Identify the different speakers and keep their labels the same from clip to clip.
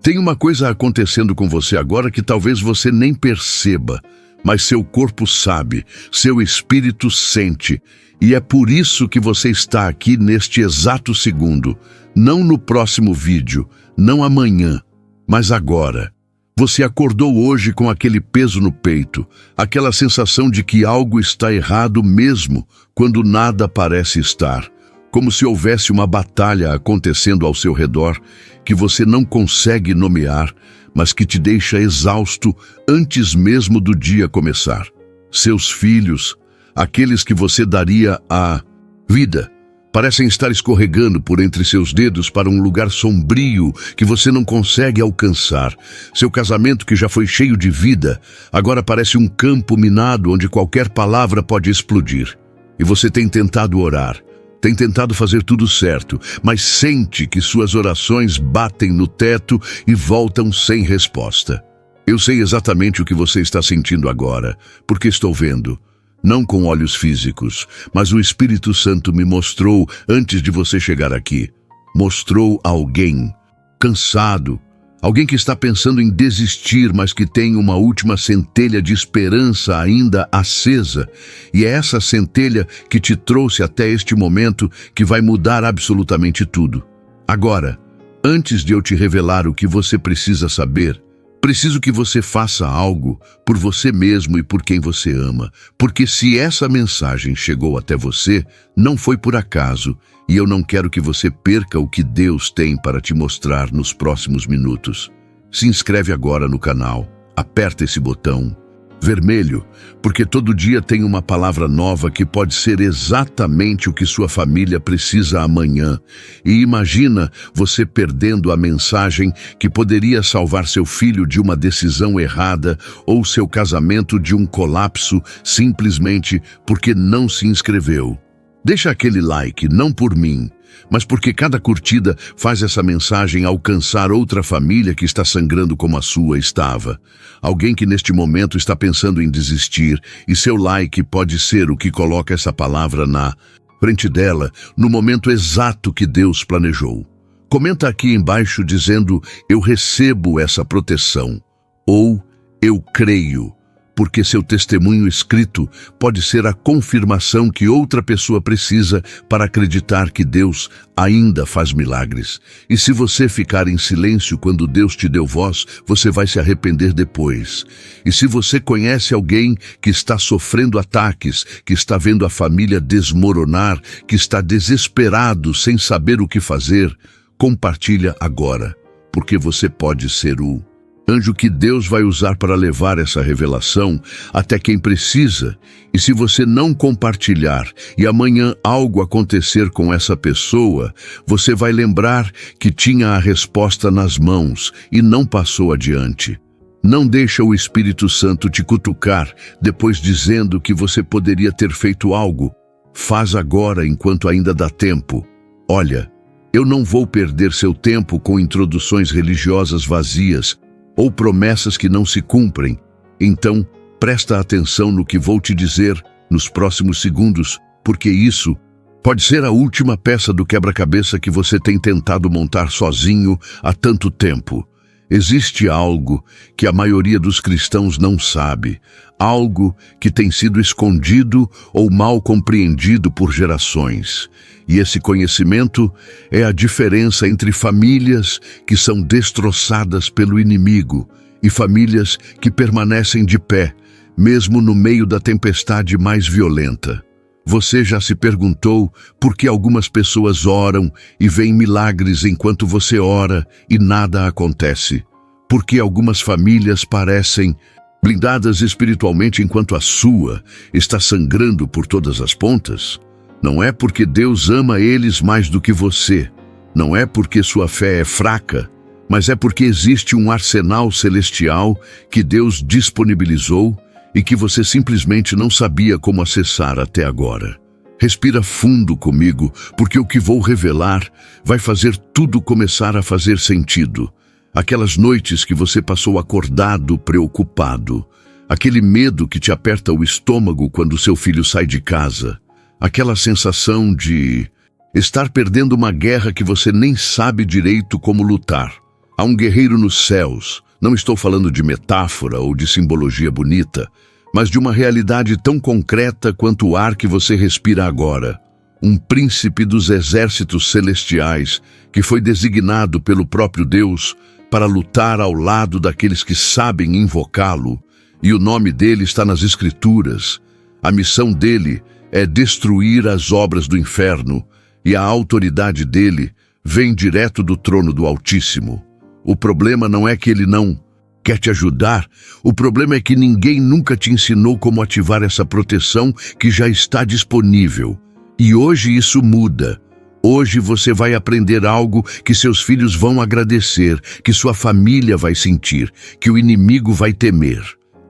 Speaker 1: Tem uma coisa acontecendo com você agora que talvez você nem perceba, mas seu corpo sabe, seu espírito sente, e é por isso que você está aqui neste exato segundo, não no próximo vídeo, não amanhã, mas agora. Você acordou hoje com aquele peso no peito, aquela sensação de que algo está errado mesmo quando nada parece estar, como se houvesse uma batalha acontecendo ao seu redor que você não consegue nomear, mas que te deixa exausto antes mesmo do dia começar. Seus filhos, aqueles que você daria a vida, parecem estar escorregando por entre seus dedos para um lugar sombrio que você não consegue alcançar. Seu casamento, que já foi cheio de vida, agora parece um campo minado onde qualquer palavra pode explodir. E você tem tentado orar, tem tentado fazer tudo certo, mas sente que suas orações batem no teto e voltam sem resposta. Eu sei exatamente o que você está sentindo agora, porque estou vendo. Não com olhos físicos, mas o Espírito Santo me mostrou antes de você chegar aqui. Mostrou alguém cansado, alguém que está pensando em desistir, mas que tem uma última centelha de esperança ainda acesa. E é essa centelha que te trouxe até este momento que vai mudar absolutamente tudo. Agora, antes de eu te revelar o que você precisa saber, preciso que você faça algo por você mesmo e por quem você ama, porque se essa mensagem chegou até você, não foi por acaso, e eu não quero que você perca o que Deus tem para te mostrar nos próximos minutos. Se inscreve agora no canal, aperta esse botão vermelho, porque todo dia tem uma palavra nova que pode ser exatamente o que sua família precisa amanhã. E imagina você perdendo a mensagem que poderia salvar seu filho de uma decisão errada ou seu casamento de um colapso simplesmente porque não se inscreveu. Deixa aquele like, não por mim, mas porque cada curtida faz essa mensagem alcançar outra família que está sangrando como a sua estava. Alguém que neste momento está pensando em desistir, e seu like pode ser o que coloca essa palavra na frente dela, no momento exato que Deus planejou. Comenta aqui embaixo dizendo: eu recebo essa proteção, ou eu creio. Porque seu testemunho escrito pode ser a confirmação que outra pessoa precisa para acreditar que Deus ainda faz milagres. E se você ficar em silêncio quando Deus te deu voz, você vai se arrepender depois. E se você conhece alguém que está sofrendo ataques, que está vendo a família desmoronar, que está desesperado sem saber o que fazer, compartilha agora, porque você pode ser o anjo que Deus vai usar para levar essa revelação até quem precisa. E se você não compartilhar e amanhã algo acontecer com essa pessoa, você vai lembrar que tinha a resposta nas mãos e não passou adiante. Não deixa o Espírito Santo te cutucar depois dizendo que você poderia ter feito algo. Faz agora enquanto ainda dá tempo. Olha, eu não vou perder seu tempo com introduções religiosas vazias ou promessas que não se cumprem. Então, presta atenção no que vou te dizer nos próximos segundos, porque isso pode ser a última peça do quebra-cabeça que você tem tentado montar sozinho há tanto tempo. Existe algo que a maioria dos cristãos não sabe, algo que tem sido escondido ou mal compreendido por gerações. E esse conhecimento é a diferença entre famílias que são destroçadas pelo inimigo e famílias que permanecem de pé, mesmo no meio da tempestade mais violenta. Você já se perguntou por que algumas pessoas oram e veem milagres enquanto você ora e nada acontece? Por que algumas famílias parecem blindadas espiritualmente enquanto a sua está sangrando por todas as pontas? Não é porque Deus ama eles mais do que você. Não é porque sua fé é fraca, mas é porque existe um arsenal celestial que Deus disponibilizou e que você simplesmente não sabia como acessar até agora. Respira fundo comigo, porque o que vou revelar vai fazer tudo começar a fazer sentido. Aquelas noites que você passou acordado, preocupado. Aquele medo que te aperta o estômago quando seu filho sai de casa. Aquela sensação de estar perdendo uma guerra que você nem sabe direito como lutar. Há um guerreiro nos céus. Não estou falando de metáfora ou de simbologia bonita, mas de uma realidade tão concreta quanto o ar que você respira agora. Um príncipe dos exércitos celestiais que foi designado pelo próprio Deus para lutar ao lado daqueles que sabem invocá-lo, e o nome dele está nas Escrituras. A missão dele é destruir as obras do inferno, e a autoridade dele vem direto do trono do Altíssimo. O problema não é que ele não quer te ajudar, o problema é que ninguém nunca te ensinou como ativar essa proteção que já está disponível. E hoje isso muda. Hoje você vai aprender algo que seus filhos vão agradecer, que sua família vai sentir, que o inimigo vai temer.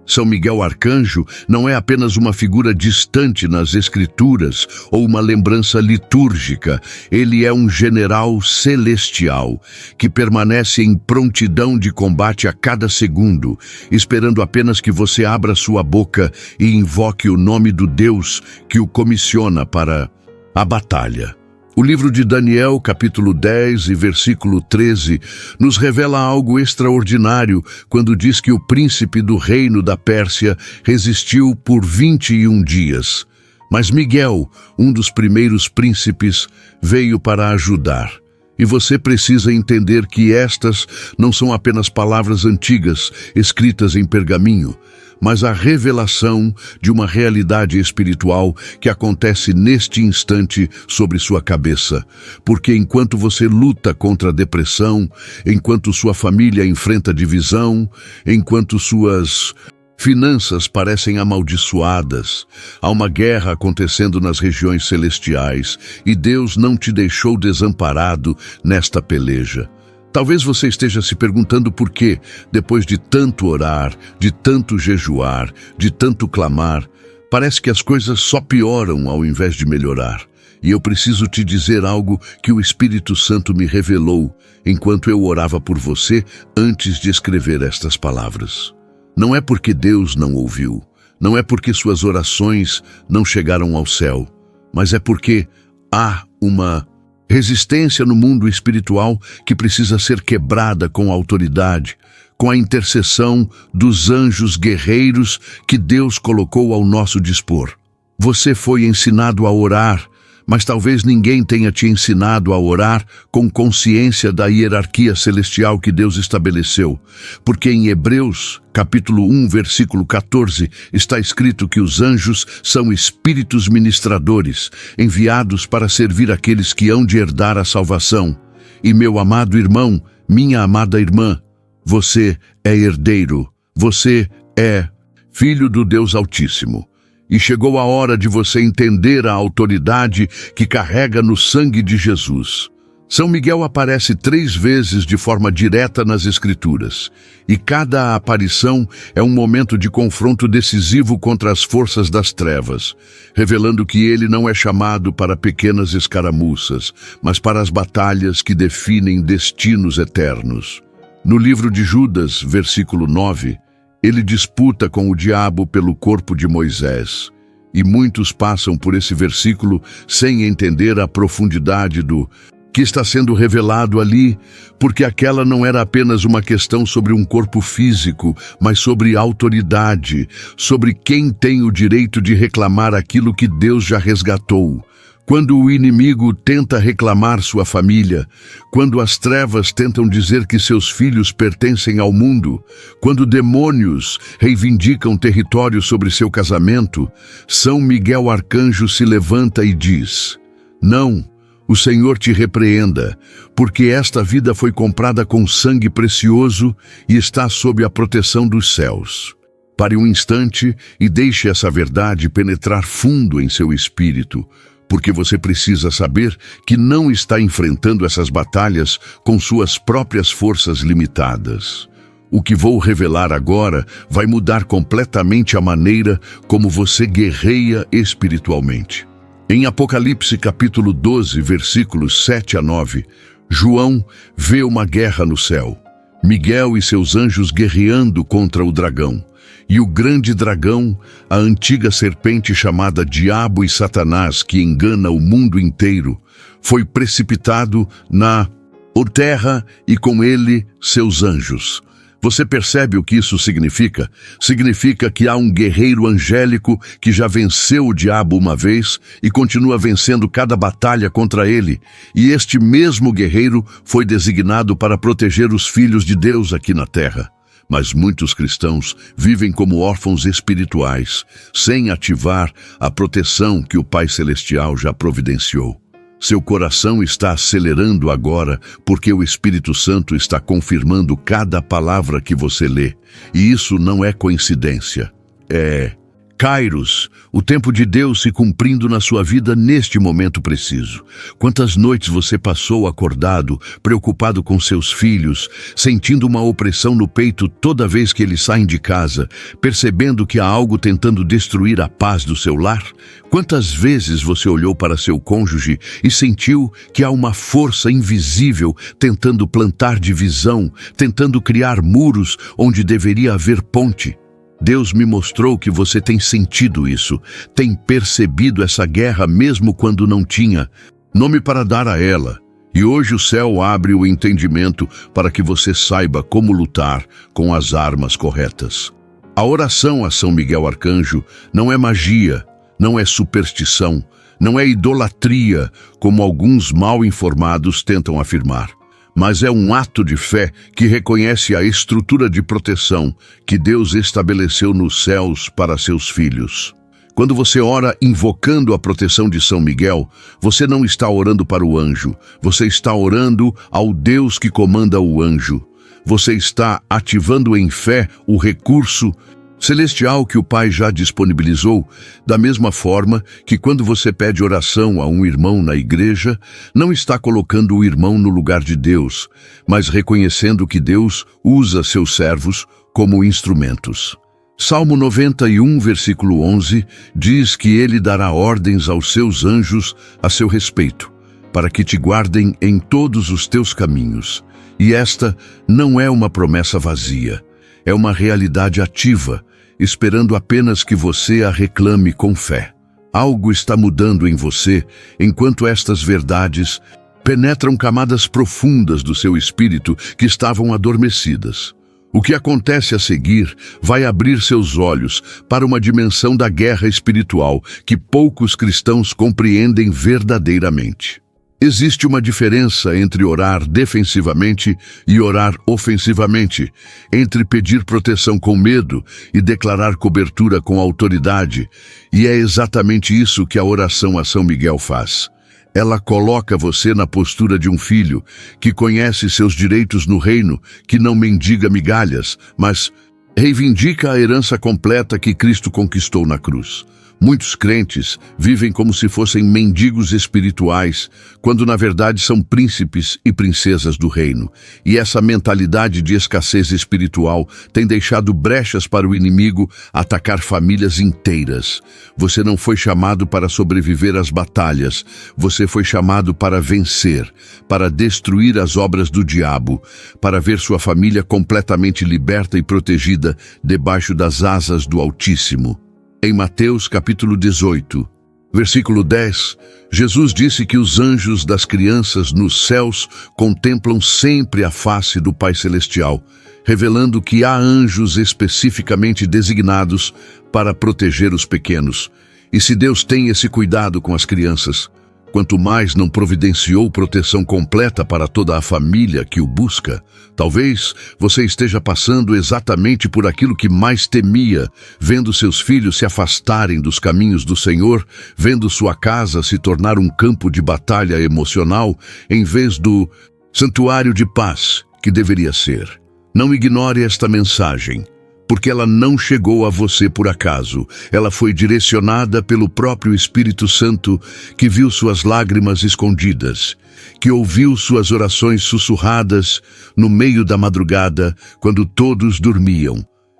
Speaker 1: São Miguel Arcanjo não é apenas uma figura distante nas Escrituras ou uma lembrança litúrgica. Ele é um general celestial que permanece em prontidão de combate a cada segundo, esperando apenas que você abra sua boca e invoque o nome do Deus que o comissiona para a batalha. O livro de Daniel, capítulo 10 e versículo 13, nos revela algo extraordinário quando diz que o príncipe do reino da Pérsia resistiu por 21 dias. Mas Miguel, um dos primeiros príncipes, veio para ajudar. E você precisa entender que estas não são apenas palavras antigas, escritas em pergaminho, mas a revelação de uma realidade espiritual que acontece neste instante sobre sua cabeça. Porque enquanto você luta contra a depressão, enquanto sua família enfrenta divisão, enquanto suas finanças parecem amaldiçoadas, há uma guerra acontecendo nas regiões celestiais e Deus não te deixou desamparado nesta peleja. Talvez você esteja se perguntando por que, depois de tanto orar, de tanto jejuar, de tanto clamar, parece que as coisas só pioram ao invés de melhorar. E eu preciso te dizer algo que o Espírito Santo me revelou enquanto eu orava por você antes de escrever estas palavras. Não é porque Deus não ouviu, não é porque suas orações não chegaram ao céu, mas é porque há uma resistência no mundo espiritual que precisa ser quebrada com autoridade, com a intercessão dos anjos guerreiros que Deus colocou ao nosso dispor. Você foi ensinado a orar, mas talvez ninguém tenha te ensinado a orar com consciência da hierarquia celestial que Deus estabeleceu. Porque em Hebreus, capítulo 1, versículo 14, está escrito que os anjos são espíritos ministradores, enviados para servir aqueles que hão de herdar a salvação. E meu amado irmão, minha amada irmã, você é herdeiro, você é filho do Deus Altíssimo. E chegou a hora de você entender a autoridade que carrega no sangue de Jesus. São Miguel aparece 3 vezes de forma direta nas Escrituras, e cada aparição é um momento de confronto decisivo contra as forças das trevas, revelando que ele não é chamado para pequenas escaramuças, mas para as batalhas que definem destinos eternos. No livro de Judas, versículo 9, ele disputa com o diabo pelo corpo de Moisés, e muitos passam por esse versículo sem entender a profundidade do que está sendo revelado ali, porque aquela não era apenas uma questão sobre um corpo físico, mas sobre autoridade, sobre quem tem o direito de reclamar aquilo que Deus já resgatou. Quando o inimigo tenta reclamar sua família, quando as trevas tentam dizer que seus filhos pertencem ao mundo, quando demônios reivindicam território sobre seu casamento, São Miguel Arcanjo se levanta e diz: não, o Senhor te repreenda, porque esta vida foi comprada com sangue precioso e está sob a proteção dos céus. Pare um instante e deixe essa verdade penetrar fundo em seu espírito, porque você precisa saber que não está enfrentando essas batalhas com suas próprias forças limitadas. O que vou revelar agora vai mudar completamente a maneira como você guerreia espiritualmente. Em Apocalipse capítulo 12, versículos 7 a 9, João vê uma guerra no céu, Miguel e seus anjos guerreando contra o dragão. E o grande dragão, a antiga serpente chamada Diabo e Satanás, que engana o mundo inteiro, foi precipitado na por terra e com ele seus anjos. Você percebe o que isso significa? Significa que há um guerreiro angélico que já venceu o diabo uma vez e continua vencendo cada batalha contra ele. E este mesmo guerreiro foi designado para proteger os filhos de Deus aqui na terra. Mas muitos cristãos vivem como órfãos espirituais, sem ativar a proteção que o Pai Celestial já providenciou. Seu coração está acelerando agora porque o Espírito Santo está confirmando cada palavra que você lê. E isso não é coincidência. É Kairos, o tempo de Deus se cumprindo na sua vida neste momento preciso. Quantas noites você passou acordado, preocupado com seus filhos, sentindo uma opressão no peito toda vez que eles saem de casa, percebendo que há algo tentando destruir a paz do seu lar? Quantas vezes você olhou para seu cônjuge e sentiu que há uma força invisível tentando plantar divisão, tentando criar muros onde deveria haver ponte? Deus me mostrou que você tem sentido isso, tem percebido essa guerra mesmo quando não tinha nome para dar a ela. E hoje o céu abre o entendimento para que você saiba como lutar com as armas corretas. A oração a São Miguel Arcanjo não é magia, não é superstição, não é idolatria, como alguns mal informados tentam afirmar. Mas é um ato de fé que reconhece a estrutura de proteção que Deus estabeleceu nos céus para seus filhos. Quando você ora invocando a proteção de São Miguel, você não está orando para o anjo, você está orando ao Deus que comanda o anjo. Você está ativando em fé o recurso celestial que o Pai já disponibilizou, da mesma forma que quando você pede oração a um irmão na igreja, não está colocando o irmão no lugar de Deus, mas reconhecendo que Deus usa seus servos como instrumentos. Salmo 91, versículo 11, diz que ele dará ordens aos seus anjos a seu respeito, para que te guardem em todos os teus caminhos. E esta não é uma promessa vazia, é uma realidade ativa, esperando apenas que você a reclame com fé. Algo está mudando em você enquanto estas verdades penetram camadas profundas do seu espírito que estavam adormecidas. O que acontece a seguir vai abrir seus olhos para uma dimensão da guerra espiritual que poucos cristãos compreendem verdadeiramente. Existe uma diferença entre orar defensivamente e orar ofensivamente, entre pedir proteção com medo e declarar cobertura com autoridade, e é exatamente isso que a oração a São Miguel faz. Ela coloca você na postura de um filho que conhece seus direitos no reino, que não mendiga migalhas, mas reivindica a herança completa que Cristo conquistou na cruz. Muitos crentes vivem como se fossem mendigos espirituais, quando na verdade são príncipes e princesas do reino. E essa mentalidade de escassez espiritual tem deixado brechas para o inimigo atacar famílias inteiras. Você não foi chamado para sobreviver às batalhas, você foi chamado para vencer, para destruir as obras do diabo, para ver sua família completamente liberta e protegida debaixo das asas do Altíssimo. Em Mateus capítulo 18, versículo 10, Jesus disse que os anjos das crianças nos céus contemplam sempre a face do Pai Celestial, revelando que há anjos especificamente designados para proteger os pequenos. E se Deus tem esse cuidado com as crianças, quanto mais não providenciou proteção completa para toda a família que o busca. Talvez você esteja passando exatamente por aquilo que mais temia, vendo seus filhos se afastarem dos caminhos do Senhor, vendo sua casa se tornar um campo de batalha emocional, em vez do santuário de paz que deveria ser. Não ignore esta mensagem, porque ela não chegou a você por acaso. Ela foi direcionada pelo próprio Espírito Santo, que viu suas lágrimas escondidas, que ouviu suas orações sussurradas no meio da madrugada, quando todos dormiam.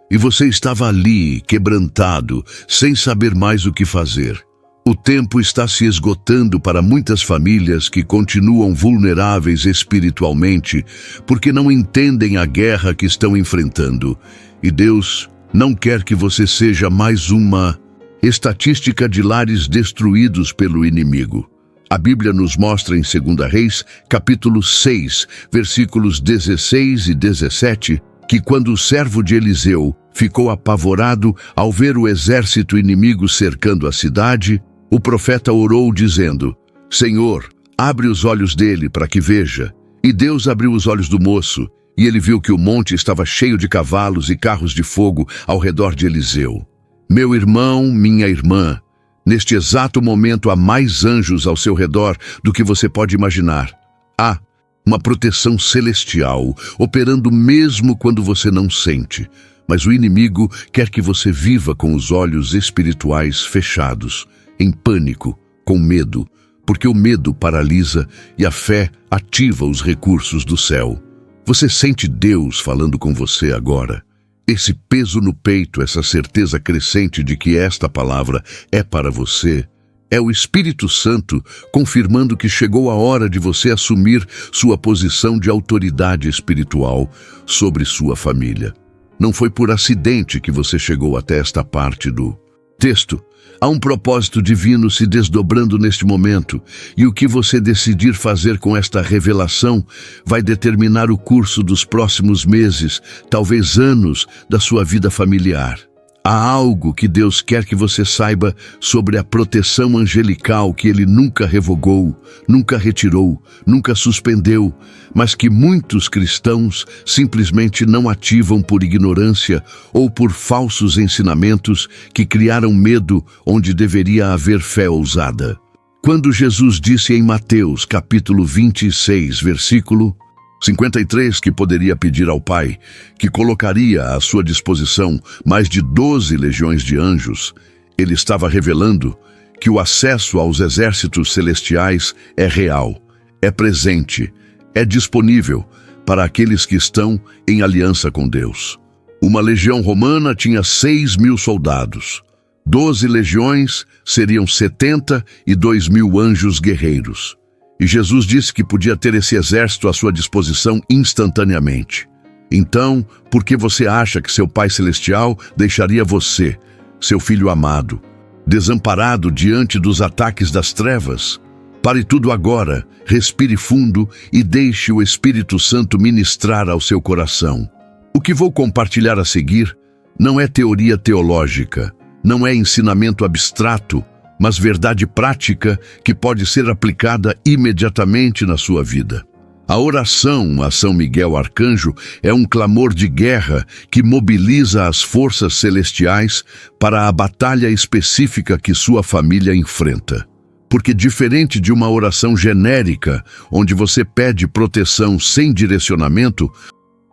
Speaker 1: E você estava ali, quebrantado, sem saber mais o que fazer. O tempo está se esgotando para muitas famílias que continuam vulneráveis espiritualmente, porque não entendem a guerra que estão enfrentando. E Deus não quer que você seja mais uma estatística de lares destruídos pelo inimigo. A Bíblia nos mostra em 2 Reis, capítulo 6, versículos 16 e 17, que quando o servo de Eliseu ficou apavorado ao ver o exército inimigo cercando a cidade, o profeta orou dizendo: Senhor, abre os olhos dele para que veja. E Deus abriu os olhos do moço, e ele viu que o monte estava cheio de cavalos e carros de fogo ao redor de Eliseu. Meu irmão, minha irmã, neste exato momento há mais anjos ao seu redor do que você pode imaginar. Há uma proteção celestial operando mesmo quando você não sente. Mas o inimigo quer que você viva com os olhos espirituais fechados, em pânico, com medo, porque o medo paralisa e a fé ativa os recursos do céu. Você sente Deus falando com você agora? Esse peso no peito, essa certeza crescente de que esta palavra é para você, é o Espírito Santo confirmando que chegou a hora de você assumir sua posição de autoridade espiritual sobre sua família. Não foi por acidente que você chegou até esta parte do texto. Há um propósito divino se desdobrando neste momento, e o que você decidir fazer com esta revelação vai determinar o curso dos próximos meses, talvez anos, da sua vida familiar. Há algo que Deus quer que você saiba sobre a proteção angelical que Ele nunca revogou, nunca retirou, nunca suspendeu, mas que muitos cristãos simplesmente não ativam por ignorância ou por falsos ensinamentos que criaram medo onde deveria haver fé ousada. Quando Jesus disse em Mateus, capítulo 26, versículo 53, que poderia pedir ao Pai, que colocaria à sua disposição mais de 12 legiões de anjos, ele estava revelando que o acesso aos exércitos celestiais é real, é presente, é disponível para aqueles que estão em aliança com Deus. Uma legião romana tinha 6.000 soldados. 12 legiões seriam 72.000 anjos guerreiros. E Jesus disse que podia ter esse exército à sua disposição instantaneamente. Então, por que você acha que seu Pai Celestial deixaria você, seu filho amado, desamparado diante dos ataques das trevas? Pare tudo agora, respire fundo e deixe o Espírito Santo ministrar ao seu coração. O que vou compartilhar a seguir não é teoria teológica, não é ensinamento abstrato, mas verdade prática que pode ser aplicada imediatamente na sua vida. A oração a São Miguel Arcanjo é um clamor de guerra que mobiliza as forças celestiais para a batalha específica que sua família enfrenta. Porque diferente de uma oração genérica, onde você pede proteção sem direcionamento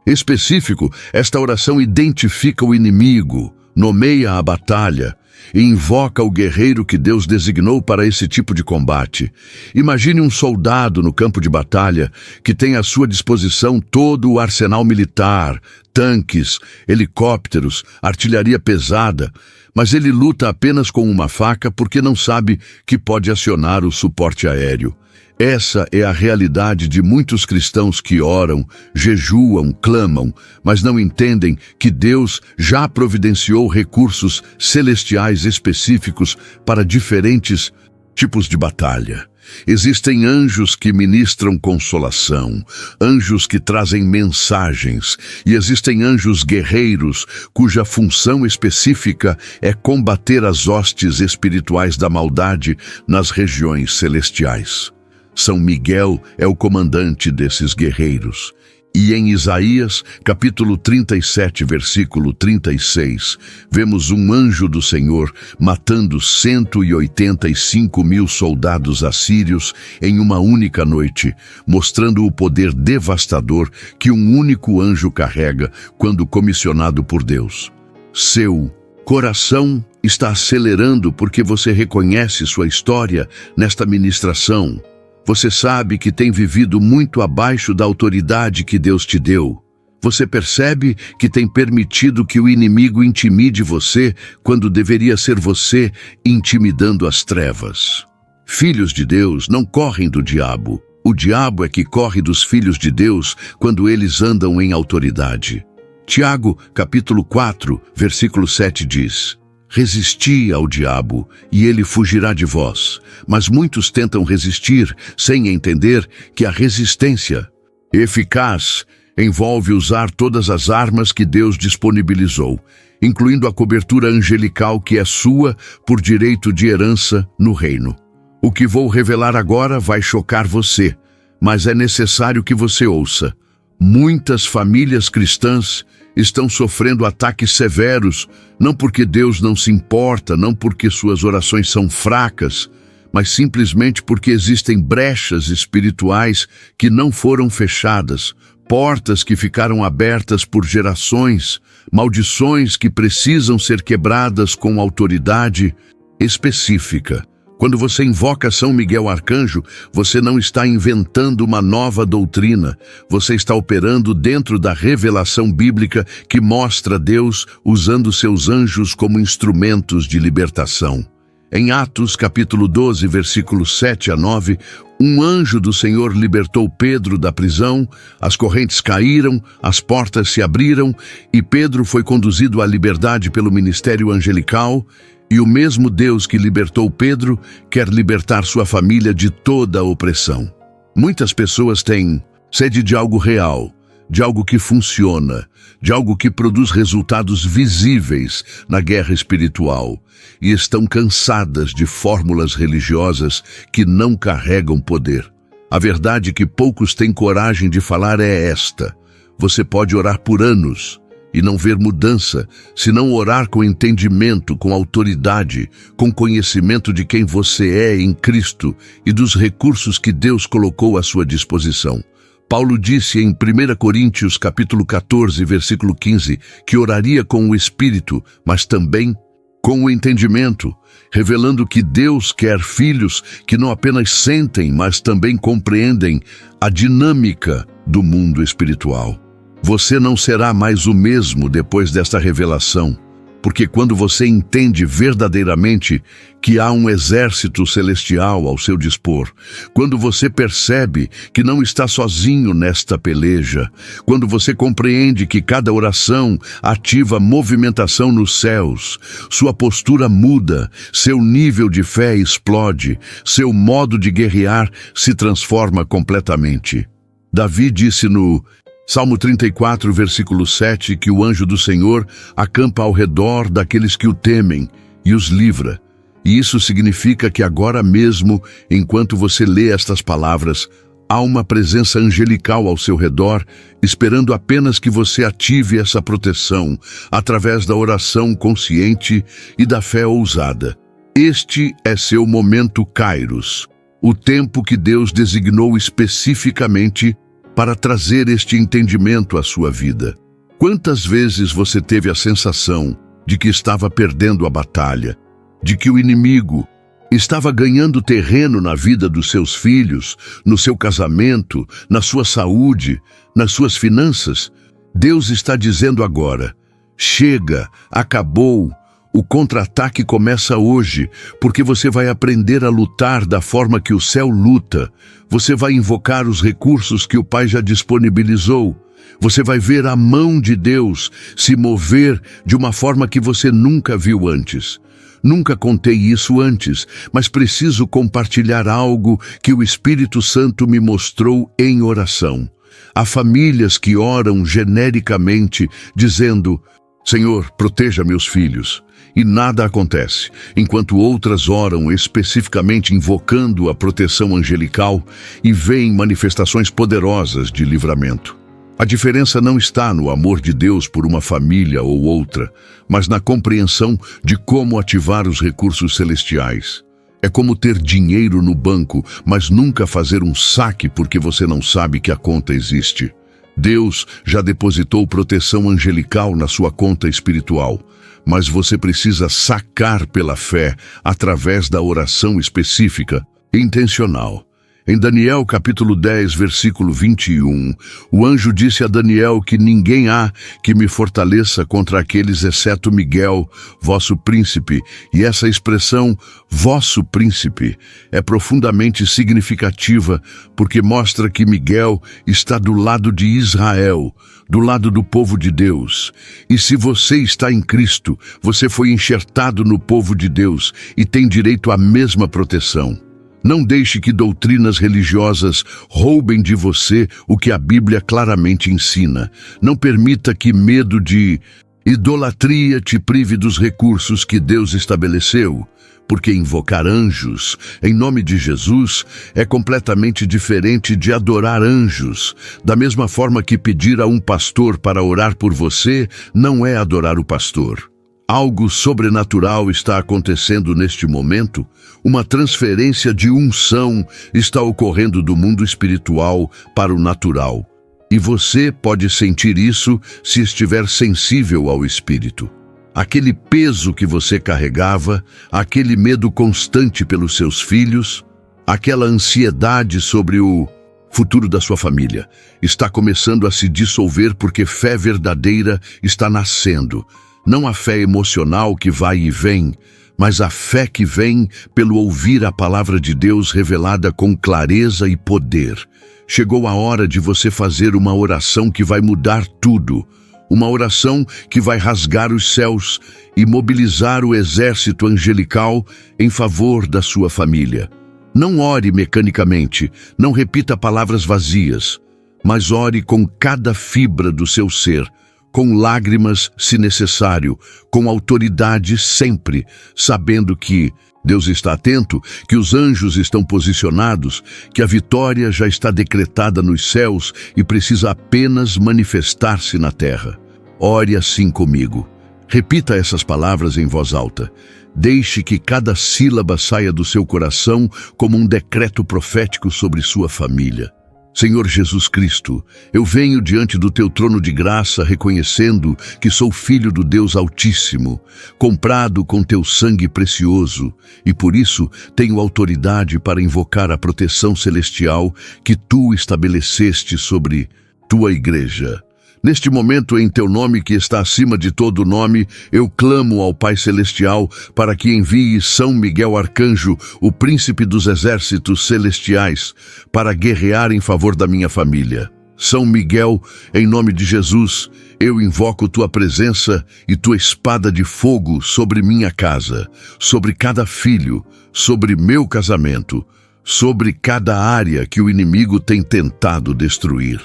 Speaker 1: específico, esta oração identifica o inimigo, nomeia a batalha e invoca o guerreiro que Deus designou para esse tipo de combate. Imagine um soldado no campo de batalha que tem à sua disposição todo o arsenal militar, tanques, helicópteros, artilharia pesada, mas ele luta apenas com uma faca porque não sabe que pode acionar o suporte aéreo. Essa é a realidade de muitos cristãos que oram, jejuam, clamam, mas não entendem que Deus já providenciou recursos celestiais específicos para diferentes tipos de batalha. Existem anjos que ministram consolação, anjos que trazem mensagens, e existem anjos guerreiros cuja função específica é combater as hostes espirituais da maldade nas regiões celestiais. São Miguel é o comandante desses guerreiros. E em Isaías, capítulo 37, versículo 36, vemos um anjo do Senhor matando 185.000 soldados assírios em uma única noite, mostrando o poder devastador que um único anjo carrega quando comissionado por Deus. Seu coração está acelerando porque você reconhece sua história nesta ministração. Você sabe que tem vivido muito abaixo da autoridade que Deus te deu. Você percebe que tem permitido que o inimigo intimide você quando deveria ser você intimidando as trevas. Filhos de Deus não correm do diabo. O diabo é que corre dos filhos de Deus quando eles andam em autoridade. Tiago, capítulo 4, versículo 7 diz: Resisti ao diabo, e ele fugirá de vós. Mas muitos tentam resistir, sem entender que a resistência eficaz envolve usar todas as armas que Deus disponibilizou, incluindo a cobertura angelical que é sua por direito de herança no reino. O que vou revelar agora vai chocar você, mas é necessário que você ouça. Muitas famílias cristãs estão sofrendo ataques severos, não porque Deus não se importa, não porque suas orações são fracas, mas simplesmente porque existem brechas espirituais que não foram fechadas, portas que ficaram abertas por gerações, maldições que precisam ser quebradas com autoridade específica. Quando você invoca São Miguel Arcanjo, você não está inventando uma nova doutrina. Você está operando dentro da revelação bíblica que mostra Deus usando seus anjos como instrumentos de libertação. Em Atos, capítulo 12, versículos 7 a 9, um anjo do Senhor libertou Pedro da prisão, as correntes caíram, as portas se abriram e Pedro foi conduzido à liberdade pelo ministério angelical. E o mesmo Deus que libertou Pedro quer libertar sua família de toda a opressão. Muitas pessoas têm sede de algo real, de algo que funciona, de algo que produz resultados visíveis na guerra espiritual, e estão cansadas de fórmulas religiosas que não carregam poder. A verdade que poucos têm coragem de falar é esta: você pode orar por anos e não ver mudança, se não orar com entendimento, com autoridade, com conhecimento de quem você é em Cristo e dos recursos que Deus colocou à sua disposição. Paulo disse em 1 Coríntios capítulo 14, versículo 15, que oraria com o Espírito, mas também com o entendimento, revelando que Deus quer filhos que não apenas sentem, mas também compreendem a dinâmica do mundo espiritual. Você não será mais o mesmo depois desta revelação, porque quando você entende verdadeiramente que há um exército celestial ao seu dispor, quando você percebe que não está sozinho nesta peleja, quando você compreende que cada oração ativa movimentação nos céus, sua postura muda, seu nível de fé explode, seu modo de guerrear se transforma completamente. Davi disse no Salmo 34, versículo 7, que o anjo do Senhor acampa ao redor daqueles que o temem e os livra. E isso significa que agora mesmo, enquanto você lê estas palavras, há uma presença angelical ao seu redor, esperando apenas que você ative essa proteção através da oração consciente e da fé ousada. Este é seu momento Kairos, o tempo que Deus designou especificamente para trazer este entendimento à sua vida. Quantas vezes você teve a sensação de que estava perdendo a batalha, de que o inimigo estava ganhando terreno na vida dos seus filhos, no seu casamento, na sua saúde, nas suas finanças? Deus está dizendo agora: chega, acabou. O contra-ataque começa hoje, porque você vai aprender a lutar da forma que o céu luta. Você vai invocar os recursos que o Pai já disponibilizou. Você vai ver a mão de Deus se mover de uma forma que você nunca viu antes. Nunca contei isso antes, mas preciso compartilhar algo que o Espírito Santo me mostrou em oração. Há famílias que oram genericamente, dizendo: Senhor, proteja meus filhos. E nada acontece, enquanto outras oram especificamente invocando a proteção angelical e veem manifestações poderosas de livramento. A diferença não está no amor de Deus por uma família ou outra, mas na compreensão de como ativar os recursos celestiais. É como ter dinheiro no banco, mas nunca fazer um saque porque você não sabe que a conta existe. Deus já depositou proteção angelical na sua conta espiritual, mas você precisa sacar pela fé através da oração específica, intencional. Em Daniel capítulo 10, versículo 21, o anjo disse a Daniel que ninguém há que me fortaleça contra aqueles exceto Miguel, vosso príncipe. E essa expressão, vosso príncipe, é profundamente significativa porque mostra que Miguel está do lado de Israel, do lado do povo de Deus. E se você está em Cristo, você foi enxertado no povo de Deus e tem direito à mesma proteção. Não deixe que doutrinas religiosas roubem de você o que a Bíblia claramente ensina. Não permita que medo de idolatria te prive dos recursos que Deus estabeleceu, porque invocar anjos em nome de Jesus é completamente diferente de adorar anjos. Da mesma forma que pedir a um pastor para orar por você não é adorar o pastor. Algo sobrenatural está acontecendo neste momento. Uma transferência de unção está ocorrendo do mundo espiritual para o natural. E você pode sentir isso se estiver sensível ao Espírito. Aquele peso que você carregava, aquele medo constante pelos seus filhos, aquela ansiedade sobre o futuro da sua família, está começando a se dissolver porque fé verdadeira está nascendo. Não a fé emocional que vai e vem, mas a fé que vem pelo ouvir a palavra de Deus revelada com clareza e poder. Chegou a hora de você fazer uma oração que vai mudar tudo. Uma oração que vai rasgar os céus e mobilizar o exército angelical em favor da sua família. Não ore mecanicamente, não repita palavras vazias, mas ore com cada fibra do seu ser, com lágrimas, se necessário, com autoridade sempre, sabendo que Deus está atento, que os anjos estão posicionados, que a vitória já está decretada nos céus e precisa apenas manifestar-se na terra. Ore assim comigo. Repita essas palavras em voz alta. Deixe que cada sílaba saia do seu coração como um decreto profético sobre sua família. Senhor Jesus Cristo, eu venho diante do teu trono de graça reconhecendo que sou filho do Deus Altíssimo, comprado com teu sangue precioso, e por isso tenho autoridade para invocar a proteção celestial que tu estabeleceste sobre tua igreja. Neste momento, em teu nome que está acima de todo nome, eu clamo ao Pai Celestial para que envie São Miguel Arcanjo, o príncipe dos exércitos celestiais, para guerrear em favor da minha família. São Miguel, em nome de Jesus, eu invoco tua presença e tua espada de fogo sobre minha casa, sobre cada filho, sobre meu casamento, sobre cada área que o inimigo tem tentado destruir.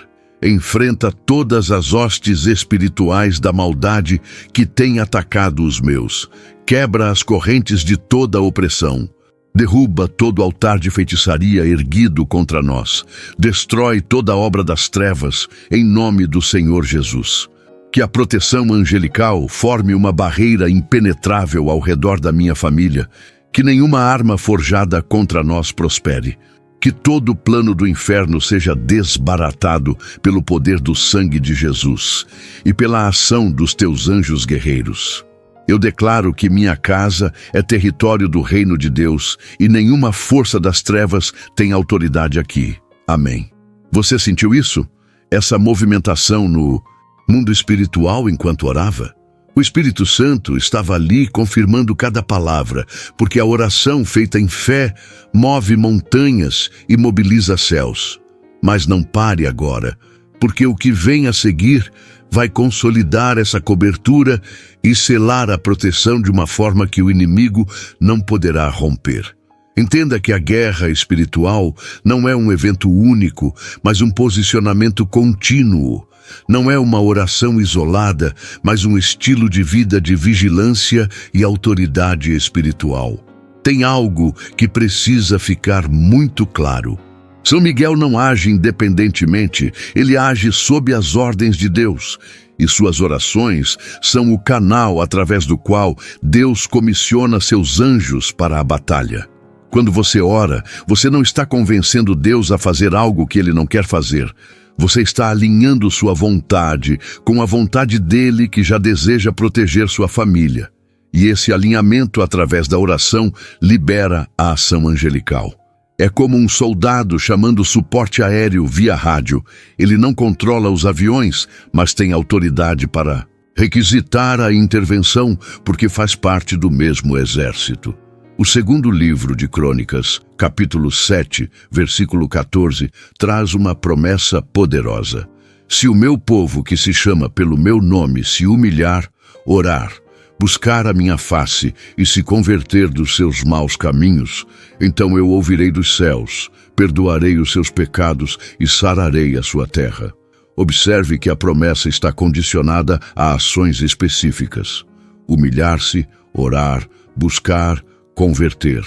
Speaker 1: Enfrenta todas as hostes espirituais da maldade que têm atacado os meus. Quebra as correntes de toda a opressão. Derruba todo altar de feitiçaria erguido contra nós. Destrói toda a obra das trevas, em nome do Senhor Jesus. Que a proteção angelical forme uma barreira impenetrável ao redor da minha família. Que nenhuma arma forjada contra nós prospere. Que todo o plano do inferno seja desbaratado pelo poder do sangue de Jesus e pela ação dos teus anjos guerreiros. Eu declaro que minha casa é território do reino de Deus e nenhuma força das trevas tem autoridade aqui. Amém. Você sentiu isso? Essa movimentação no mundo espiritual enquanto orava? O Espírito Santo estava ali confirmando cada palavra, porque a oração feita em fé move montanhas e mobiliza céus. Mas não pare agora, porque o que vem a seguir vai consolidar essa cobertura e selar a proteção de uma forma que o inimigo não poderá romper. Entenda que a guerra espiritual não é um evento único, mas um posicionamento contínuo. Não é uma oração isolada, mas um estilo de vida de vigilância e autoridade espiritual. Tem algo que precisa ficar muito claro. São Miguel não age independentemente, ele age sob as ordens de Deus. E suas orações são o canal através do qual Deus comissiona seus anjos para a batalha. Quando você ora, você não está convencendo Deus a fazer algo que ele não quer fazer. Você está alinhando sua vontade com a vontade dele que já deseja proteger sua família. E esse alinhamento através da oração libera a ação angelical. É como um soldado chamando suporte aéreo via rádio. Ele não controla os aviões, mas tem autoridade para requisitar a intervenção, porque faz parte do mesmo exército. O segundo livro de Crônicas, capítulo 7, versículo 14, traz uma promessa poderosa. Se o meu povo, que se chama pelo meu nome, se humilhar, orar, buscar a minha face e se converter dos seus maus caminhos, então eu ouvirei dos céus, perdoarei os seus pecados e sararei a sua terra. Observe que a promessa está condicionada a ações específicas. Humilhar-se, orar, buscar, converter.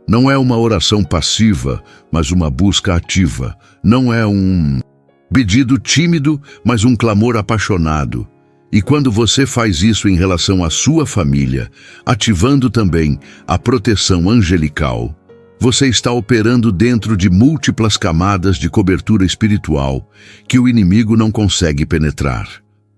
Speaker 1: Não é uma oração passiva, mas uma busca ativa. Não é um pedido tímido, mas um clamor apaixonado. E quando você faz isso em relação à sua família, ativando também a proteção angelical, você está operando dentro de múltiplas camadas de cobertura espiritual que o inimigo não consegue penetrar.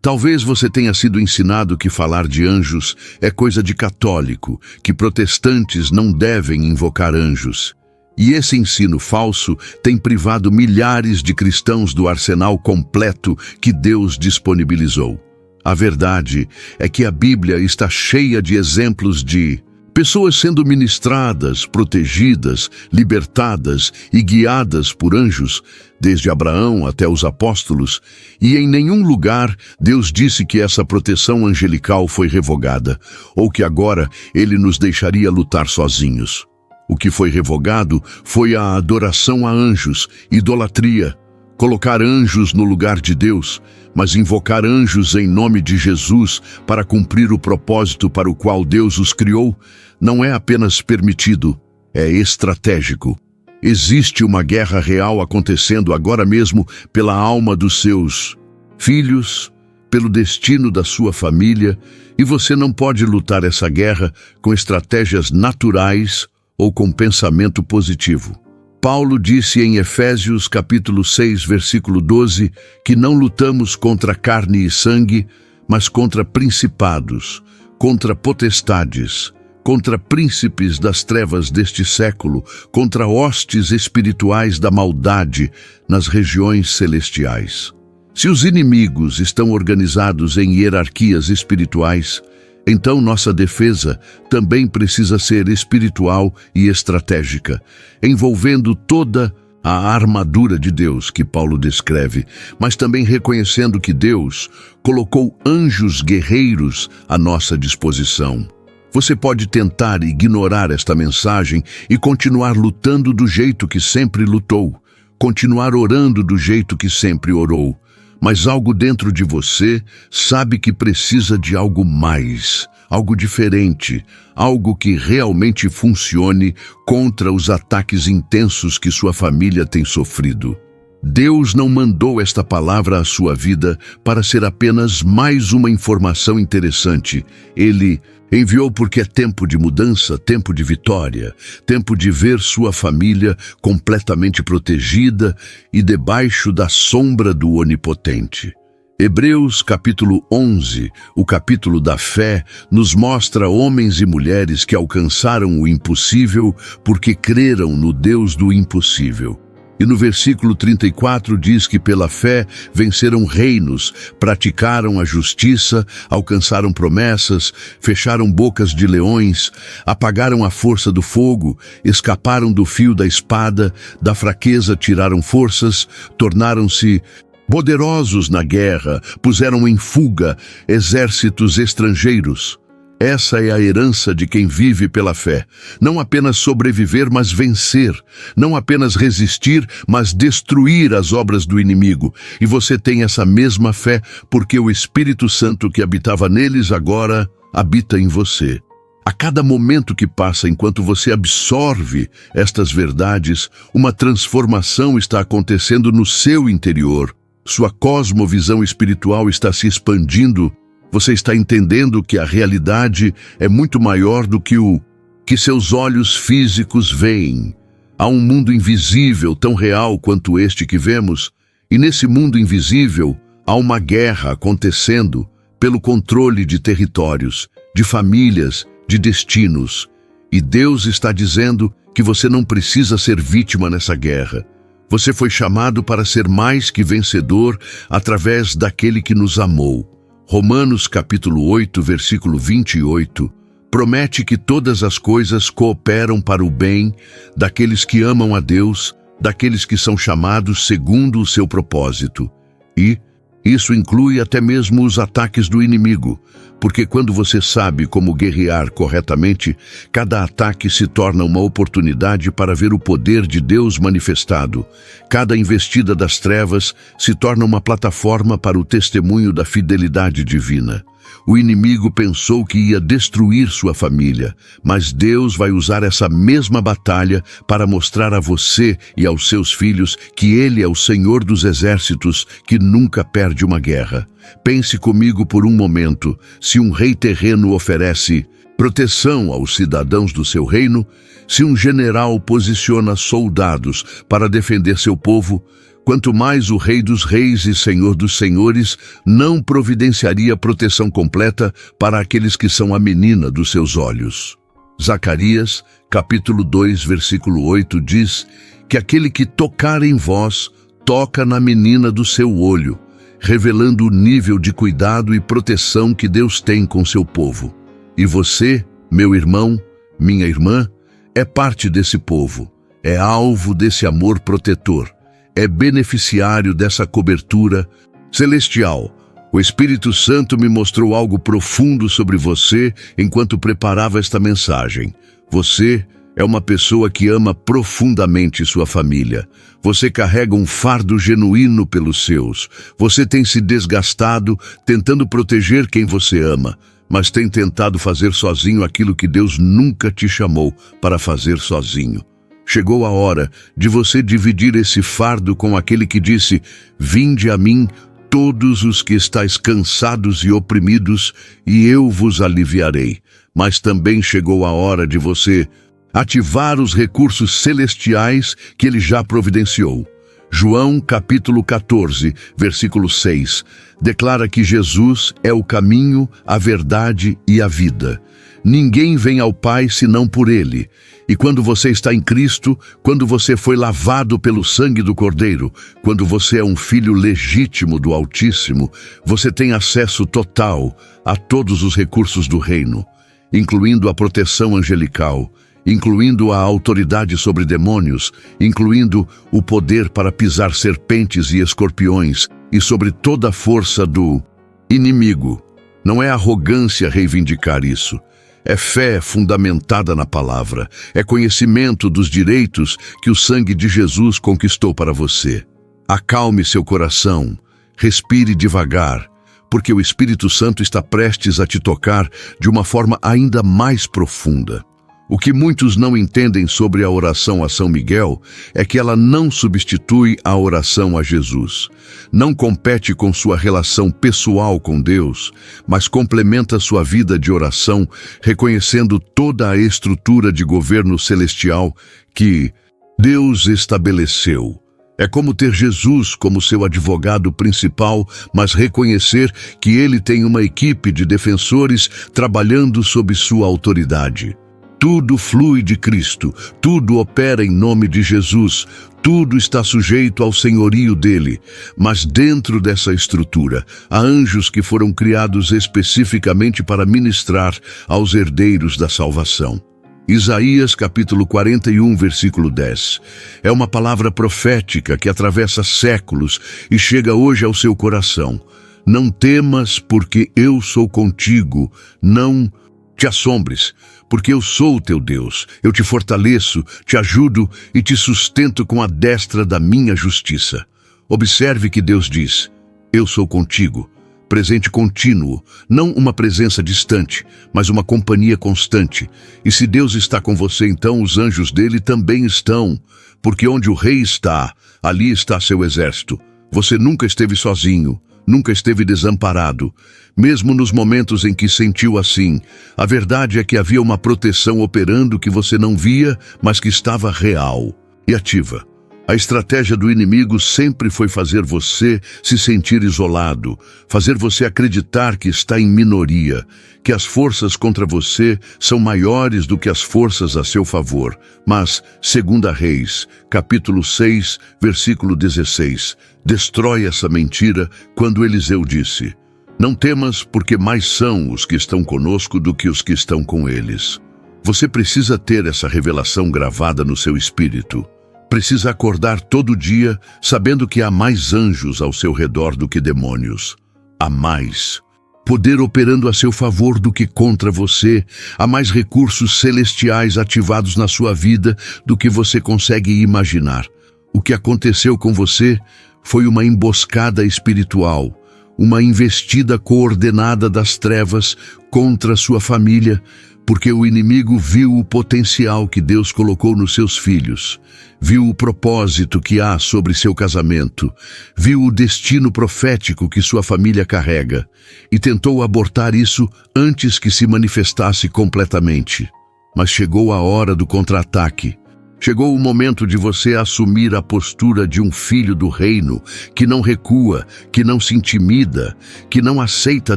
Speaker 1: Talvez você tenha sido ensinado que falar de anjos é coisa de católico, que protestantes não devem invocar anjos. E esse ensino falso tem privado milhares de cristãos do arsenal completo que Deus disponibilizou. A verdade é que a Bíblia está cheia de exemplos de pessoas sendo ministradas, protegidas, libertadas e guiadas por anjos, desde Abraão até os apóstolos, e em nenhum lugar Deus disse que essa proteção angelical foi revogada, ou que agora Ele nos deixaria lutar sozinhos. O que foi revogado foi a adoração a anjos, idolatria, colocar anjos no lugar de Deus, mas invocar anjos em nome de Jesus para cumprir o propósito para o qual Deus os criou, não é apenas permitido, é estratégico. Existe uma guerra real acontecendo agora mesmo pela alma dos seus filhos, pelo destino da sua família, e você não pode lutar essa guerra com estratégias naturais ou com pensamento positivo. Paulo disse em Efésios capítulo 6, versículo 12, que não lutamos contra carne e sangue, mas contra principados, contra potestades, contra príncipes das trevas deste século, contra hostes espirituais da maldade nas regiões celestiais. Se os inimigos estão organizados em hierarquias espirituais, então nossa defesa também precisa ser espiritual e estratégica, envolvendo toda a armadura de Deus que Paulo descreve, mas também reconhecendo que Deus colocou anjos guerreiros à nossa disposição. Você pode tentar ignorar esta mensagem e continuar lutando do jeito que sempre lutou, continuar orando do jeito que sempre orou, mas algo dentro de você sabe que precisa de algo mais, algo diferente, algo que realmente funcione contra os ataques intensos que sua família tem sofrido. Deus não mandou esta palavra à sua vida para ser apenas mais uma informação interessante. Ele enviou porque é tempo de mudança, tempo de vitória, tempo de ver sua família completamente protegida e debaixo da sombra do Onipotente. Hebreus capítulo 11, o capítulo da fé, nos mostra homens e mulheres que alcançaram o impossível porque creram no Deus do impossível. E no versículo 34 diz que pela fé venceram reinos, praticaram a justiça, alcançaram promessas, fecharam bocas de leões, apagaram a força do fogo, escaparam do fio da espada, da fraqueza tiraram forças, tornaram-se poderosos na guerra, puseram em fuga exércitos estrangeiros. Essa é a herança de quem vive pela fé. Não apenas sobreviver, mas vencer. Não apenas resistir, mas destruir as obras do inimigo. E você tem essa mesma fé porque o Espírito Santo que habitava neles agora habita em você. A cada momento que passa enquanto você absorve estas verdades, uma transformação está acontecendo no seu interior. Sua cosmovisão espiritual está se expandindo. Você está entendendo que a realidade é muito maior do que o que seus olhos físicos veem. Há um mundo invisível tão real quanto este que vemos, e nesse mundo invisível há uma guerra acontecendo pelo controle de territórios, de famílias, de destinos. E Deus está dizendo que você não precisa ser vítima nessa guerra. Você foi chamado para ser mais que vencedor através daquele que nos amou. Romanos capítulo 8, versículo 28, promete que todas as coisas cooperam para o bem daqueles que amam a Deus, daqueles que são chamados segundo o seu propósito. E isso inclui até mesmo os ataques do inimigo, porque quando você sabe como guerrear corretamente, cada ataque se torna uma oportunidade para ver o poder de Deus manifestado. Cada investida das trevas se torna uma plataforma para o testemunho da fidelidade divina. O inimigo pensou que ia destruir sua família, mas Deus vai usar essa mesma batalha para mostrar a você e aos seus filhos que Ele é o Senhor dos exércitos que nunca perde uma guerra. Pense comigo por um momento, se um rei terreno oferece proteção aos cidadãos do seu reino, se um general posiciona soldados para defender seu povo, quanto mais o Rei dos Reis e Senhor dos Senhores não providenciaria proteção completa para aqueles que são a menina dos seus olhos. Zacarias, capítulo 2, versículo 8, diz que aquele que tocar em vós, toca na menina do seu olho, revelando o nível de cuidado e proteção que Deus tem com seu povo. E você, meu irmão, minha irmã, é parte desse povo, é alvo desse amor protetor. É beneficiário dessa cobertura celestial. O Espírito Santo me mostrou algo profundo sobre você enquanto preparava esta mensagem. Você é uma pessoa que ama profundamente sua família. Você carrega um fardo genuíno pelos seus. Você tem se desgastado tentando proteger quem você ama, mas tem tentado fazer sozinho aquilo que Deus nunca te chamou para fazer sozinho. Chegou a hora de você dividir esse fardo com aquele que disse: "Vinde a mim, todos os que estáis cansados e oprimidos, e eu vos aliviarei." Mas também chegou a hora de você ativar os recursos celestiais que Ele já providenciou. João capítulo 14, versículo 6, declara que Jesus é o caminho, a verdade e a vida. Ninguém vem ao Pai senão por Ele. E quando você está em Cristo, quando você foi lavado pelo sangue do Cordeiro, quando você é um filho legítimo do Altíssimo, você tem acesso total a todos os recursos do reino, incluindo a proteção angelical, incluindo a autoridade sobre demônios, incluindo o poder para pisar serpentes e escorpiões e sobre toda a força do inimigo. Não é arrogância reivindicar isso. É fé fundamentada na palavra. É conhecimento dos direitos que o sangue de Jesus conquistou para você. Acalme seu coração. Respire devagar, porque o Espírito Santo está prestes a te tocar de uma forma ainda mais profunda. O que muitos não entendem sobre a oração a São Miguel é que ela não substitui a oração a Jesus. Não compete com sua relação pessoal com Deus, mas complementa sua vida de oração, reconhecendo toda a estrutura de governo celestial que Deus estabeleceu. É como ter Jesus como seu advogado principal, mas reconhecer que ele tem uma equipe de defensores trabalhando sob sua autoridade. Tudo flui de Cristo, tudo opera em nome de Jesus, tudo está sujeito ao senhorio dele. Mas dentro dessa estrutura, há anjos que foram criados especificamente para ministrar aos herdeiros da salvação. Isaías capítulo 41, versículo 10. É uma palavra profética que atravessa séculos e chega hoje ao seu coração. Não temas, porque eu sou contigo, não te assombres, porque eu sou o teu Deus. Eu te fortaleço, te ajudo e te sustento com a destra da minha justiça. Observe que Deus diz: eu sou contigo. Presente contínuo, não uma presença distante, mas uma companhia constante. E se Deus está com você, então os anjos dele também estão, porque onde o rei está, ali está seu exército. Você nunca esteve sozinho, nunca esteve desamparado. Mesmo nos momentos em que sentiu assim, a verdade é que havia uma proteção operando que você não via, mas que estava real e ativa. A estratégia do inimigo sempre foi fazer você se sentir isolado, fazer você acreditar que está em minoria, que as forças contra você são maiores do que as forças a seu favor. Mas, 2 Reis, capítulo 6, versículo 16, destrói essa mentira quando Eliseu disse: "Não temas, porque mais são os que estão conosco do que os que estão com eles." Você precisa ter essa revelação gravada no seu espírito. Precisa acordar todo dia sabendo que há mais anjos ao seu redor do que demônios. Há mais poder operando a seu favor do que contra você. Há mais recursos celestiais ativados na sua vida do que você consegue imaginar. O que aconteceu com você foi uma emboscada espiritual, uma investida coordenada das trevas contra sua família, porque o inimigo viu o potencial que Deus colocou nos seus filhos, viu o propósito que há sobre seu casamento, viu o destino profético que sua família carrega e tentou abortar isso antes que se manifestasse completamente. Mas chegou a hora do contra-ataque. Chegou o momento de você assumir a postura de um filho do reino, que não recua, que não se intimida, que não aceita a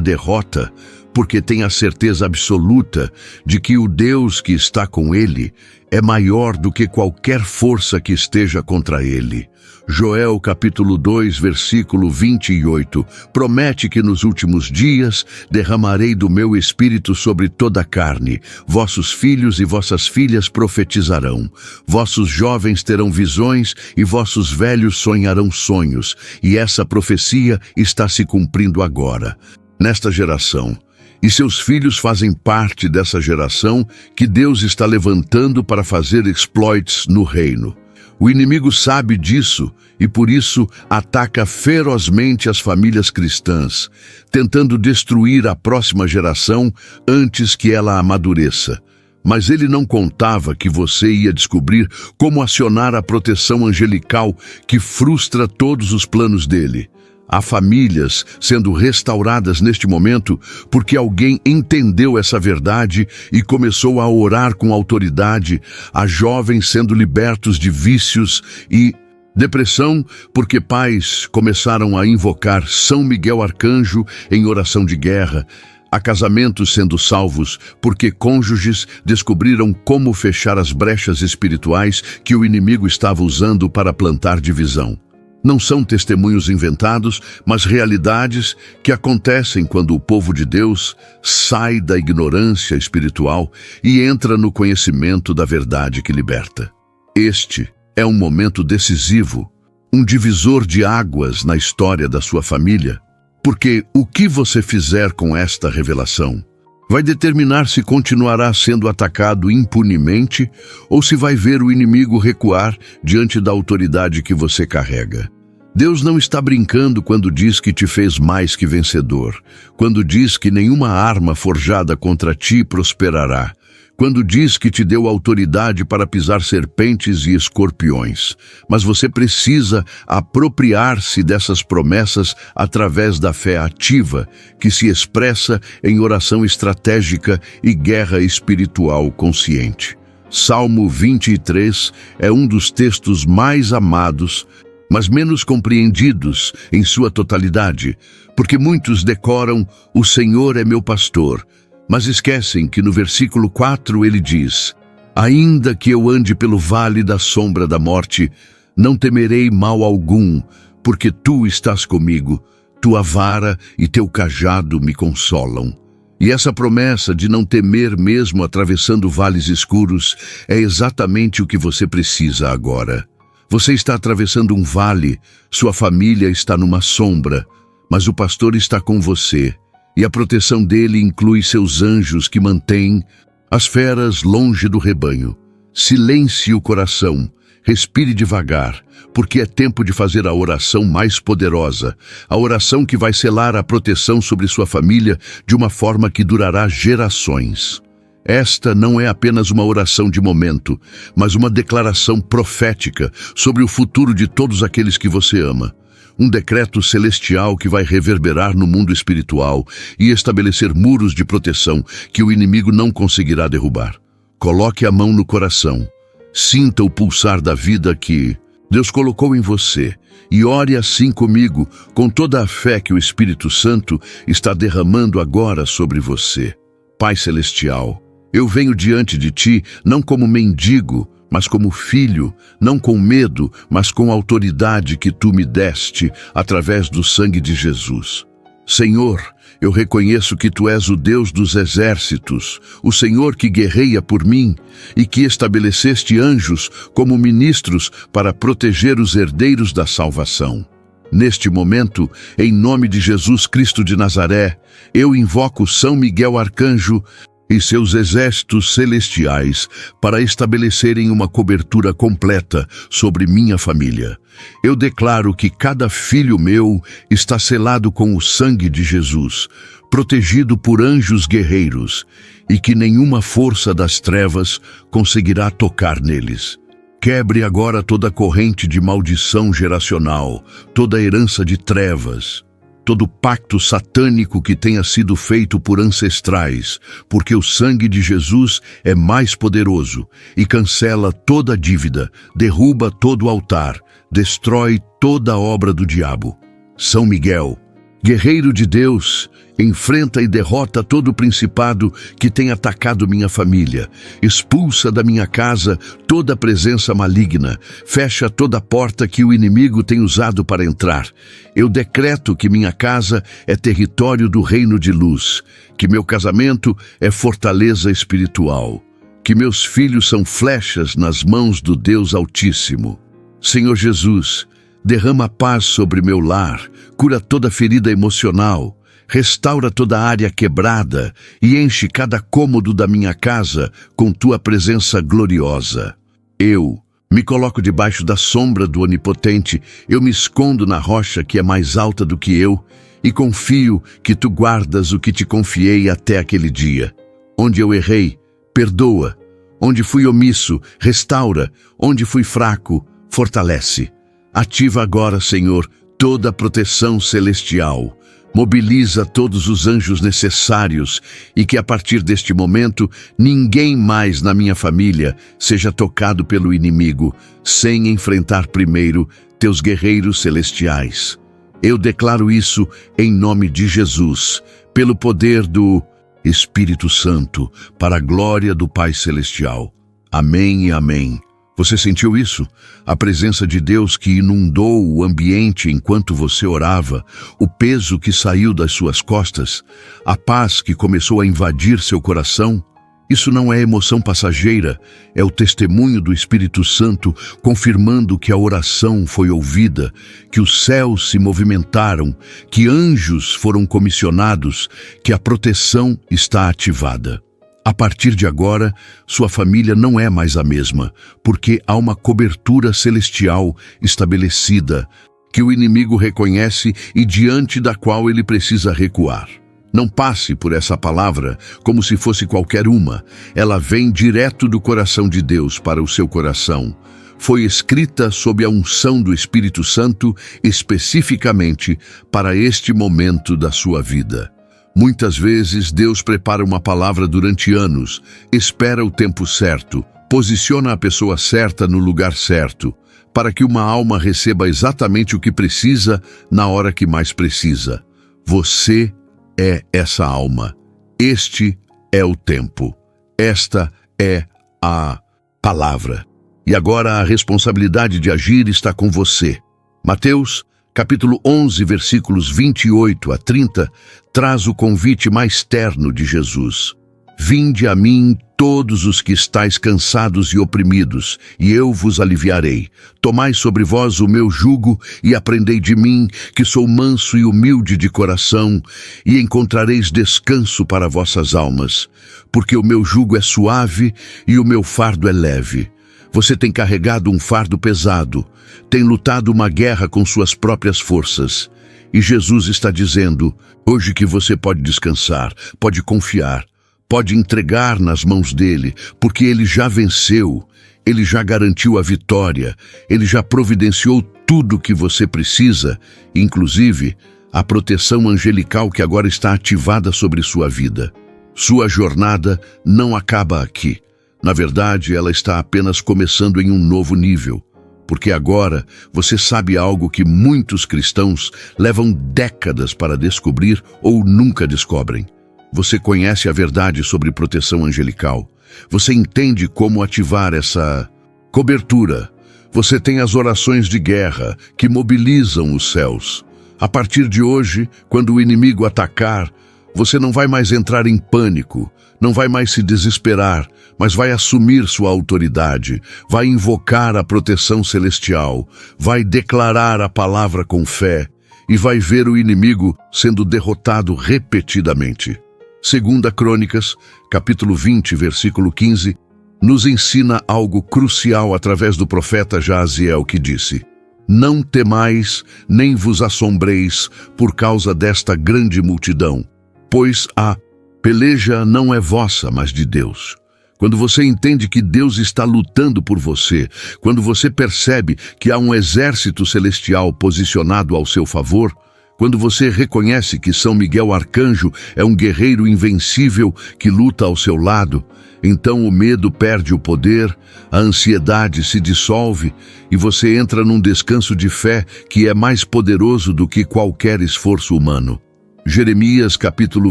Speaker 1: derrota, porque tem a certeza absoluta de que o Deus que está com ele é maior do que qualquer força que esteja contra ele. Joel capítulo 2, versículo 28, promete que nos últimos dias derramarei do meu espírito sobre toda a carne. Vossos filhos e vossas filhas profetizarão. Vossos jovens terão visões e vossos velhos sonharão sonhos. E essa profecia está se cumprindo agora, nesta geração. E seus filhos fazem parte dessa geração que Deus está levantando para fazer exploits no reino. O inimigo sabe disso e por isso ataca ferozmente as famílias cristãs, tentando destruir a próxima geração antes que ela amadureça. Mas ele não contava que você ia descobrir como acionar a proteção angelical que frustra todos os planos dele. Há famílias sendo restauradas neste momento porque alguém entendeu essa verdade e começou a orar com autoridade. Há jovens sendo libertos de vícios e depressão porque pais começaram a invocar São Miguel Arcanjo em oração de guerra. Há casamentos sendo salvos porque cônjuges descobriram como fechar as brechas espirituais que o inimigo estava usando para plantar divisão. Não são testemunhos inventados, mas realidades que acontecem quando o povo de Deus sai da ignorância espiritual e entra no conhecimento da verdade que liberta. Este é um momento decisivo, um divisor de águas na história da sua família, porque o que você fizer com esta revelação vai determinar se continuará sendo atacado impunemente ou se vai ver o inimigo recuar diante da autoridade que você carrega. Deus não está brincando quando diz que te fez mais que vencedor, quando diz que nenhuma arma forjada contra ti prosperará, quando diz que te deu autoridade para pisar serpentes e escorpiões. Mas você precisa apropriar-se dessas promessas através da fé ativa, que se expressa em oração estratégica e guerra espiritual consciente. Salmo 23 é um dos textos mais amados, mas menos compreendidos em sua totalidade, porque muitos decoram "O Senhor é meu pastor", mas esquecem que no versículo 4 ele diz: "Ainda que eu ande pelo vale da sombra da morte, não temerei mal algum, porque tu estás comigo, tua vara e teu cajado me consolam." E essa promessa de não temer mesmo atravessando vales escuros é exatamente o que você precisa agora. Você está atravessando um vale, sua família está numa sombra, mas o pastor está com você. E a proteção dele inclui seus anjos que mantêm as feras longe do rebanho. Silencie o coração, respire devagar, porque é tempo de fazer a oração mais poderosa, a oração que vai selar a proteção sobre sua família de uma forma que durará gerações. Esta não é apenas uma oração de momento, mas uma declaração profética sobre o futuro de todos aqueles que você ama. Um decreto celestial que vai reverberar no mundo espiritual e estabelecer muros de proteção que o inimigo não conseguirá derrubar. Coloque a mão no coração. Sinta o pulsar da vida que Deus colocou em você, e ore assim comigo, com toda a fé que o Espírito Santo está derramando agora sobre você. Pai Celestial, eu venho diante de Ti não como mendigo, mas como filho, não com medo, mas com autoridade que Tu me deste através do sangue de Jesus. Senhor, eu reconheço que Tu és o Deus dos exércitos, o Senhor que guerreia por mim e que estabeleceste anjos como ministros para proteger os herdeiros da salvação. Neste momento, em nome de Jesus Cristo de Nazaré, eu invoco São Miguel Arcanjo e seus exércitos celestiais para estabelecerem uma cobertura completa sobre minha família. Eu declaro que cada filho meu está selado com o sangue de Jesus, protegido por anjos guerreiros, e que nenhuma força das trevas conseguirá tocar neles. Quebre agora toda corrente de maldição geracional, toda herança de trevas, todo pacto satânico que tenha sido feito por ancestrais, porque o sangue de Jesus é mais poderoso e cancela toda dívida, derruba todo altar, destrói toda obra do diabo. São Miguel, guerreiro de Deus, enfrenta e derrota todo principado que tem atacado minha família, expulsa da minha casa toda presença maligna, fecha toda porta que o inimigo tem usado para entrar. Eu decreto que minha casa é território do reino de luz, que meu casamento é fortaleza espiritual, que meus filhos são flechas nas mãos do Deus Altíssimo. Senhor Jesus, derrama paz sobre meu lar, cura toda ferida emocional, restaura toda área quebrada e enche cada cômodo da minha casa com Tua presença gloriosa. Eu me coloco debaixo da sombra do Onipotente, eu me escondo na rocha que é mais alta do que eu e confio que Tu guardas o que Te confiei até aquele dia. Onde eu errei, perdoa. Onde fui omisso, restaura. Onde fui fraco, fortalece. Ativa agora, Senhor, toda a proteção celestial. Mobiliza todos os anjos necessários e que a partir deste momento ninguém mais na minha família seja tocado pelo inimigo sem enfrentar primeiro Teus guerreiros celestiais. Eu declaro isso em nome de Jesus, pelo poder do Espírito Santo, para a glória do Pai Celestial. Amém e amém. Você sentiu isso? A presença de Deus que inundou o ambiente enquanto você orava, o peso que saiu das suas costas, a paz que começou a invadir seu coração? Isso não é emoção passageira, é o testemunho do Espírito Santo confirmando que a oração foi ouvida, que os céus se movimentaram, que anjos foram comissionados, que a proteção está ativada. A partir de agora, sua família não é mais a mesma, porque há uma cobertura celestial estabelecida, que o inimigo reconhece e diante da qual ele precisa recuar. Não passe por essa palavra como se fosse qualquer uma. Ela vem direto do coração de Deus para o seu coração. Foi escrita sob a unção do Espírito Santo especificamente para este momento da sua vida. Muitas vezes Deus prepara uma palavra durante anos, espera o tempo certo, posiciona a pessoa certa no lugar certo, para que uma alma receba exatamente o que precisa na hora que mais precisa. Você é essa alma. Este é o tempo. Esta é a palavra. E agora a responsabilidade de agir está com você. Mateus capítulo 11, versículos 28 a 30, traz o convite mais terno de Jesus. Vinde a mim todos os que estáis cansados e oprimidos, e eu vos aliviarei. Tomai sobre vós o meu jugo e aprendei de mim, que sou manso e humilde de coração, e encontrareis descanso para vossas almas. Porque o meu jugo é suave e o meu fardo é leve. Você tem carregado um fardo pesado, tem lutado uma guerra com suas próprias forças. E Jesus está dizendo, hoje que você pode descansar, pode confiar, pode entregar nas mãos dele, porque ele já venceu, ele já garantiu a vitória, ele já providenciou tudo o que você precisa, inclusive a proteção angelical que agora está ativada sobre sua vida. Sua jornada não acaba aqui. Na verdade, ela está apenas começando em um novo nível. porque agora você sabe algo que muitos cristãos levam décadas para descobrir ou nunca descobrem. Você conhece a verdade sobre proteção angelical. Você entende como ativar essa cobertura. Você tem as orações de guerra que mobilizam os céus. A partir de hoje, quando o inimigo atacar, você não vai mais entrar em pânico, não vai mais se desesperar, mas vai assumir sua autoridade, vai invocar a proteção celestial, vai declarar a palavra com fé e vai ver o inimigo sendo derrotado repetidamente. 2 Crônicas, capítulo 20, versículo 15, nos ensina algo crucial através do profeta Jaziel, que disse: Não temais, nem vos assombreis por causa desta grande multidão, pois a peleja não é vossa, mas de Deus. Quando você entende que Deus está lutando por você, quando você percebe que há um exército celestial posicionado ao seu favor, quando você reconhece que São Miguel Arcanjo é um guerreiro invencível que luta ao seu lado, então o medo perde o poder, a ansiedade se dissolve e você entra num descanso de fé que é mais poderoso do que qualquer esforço humano. Jeremias capítulo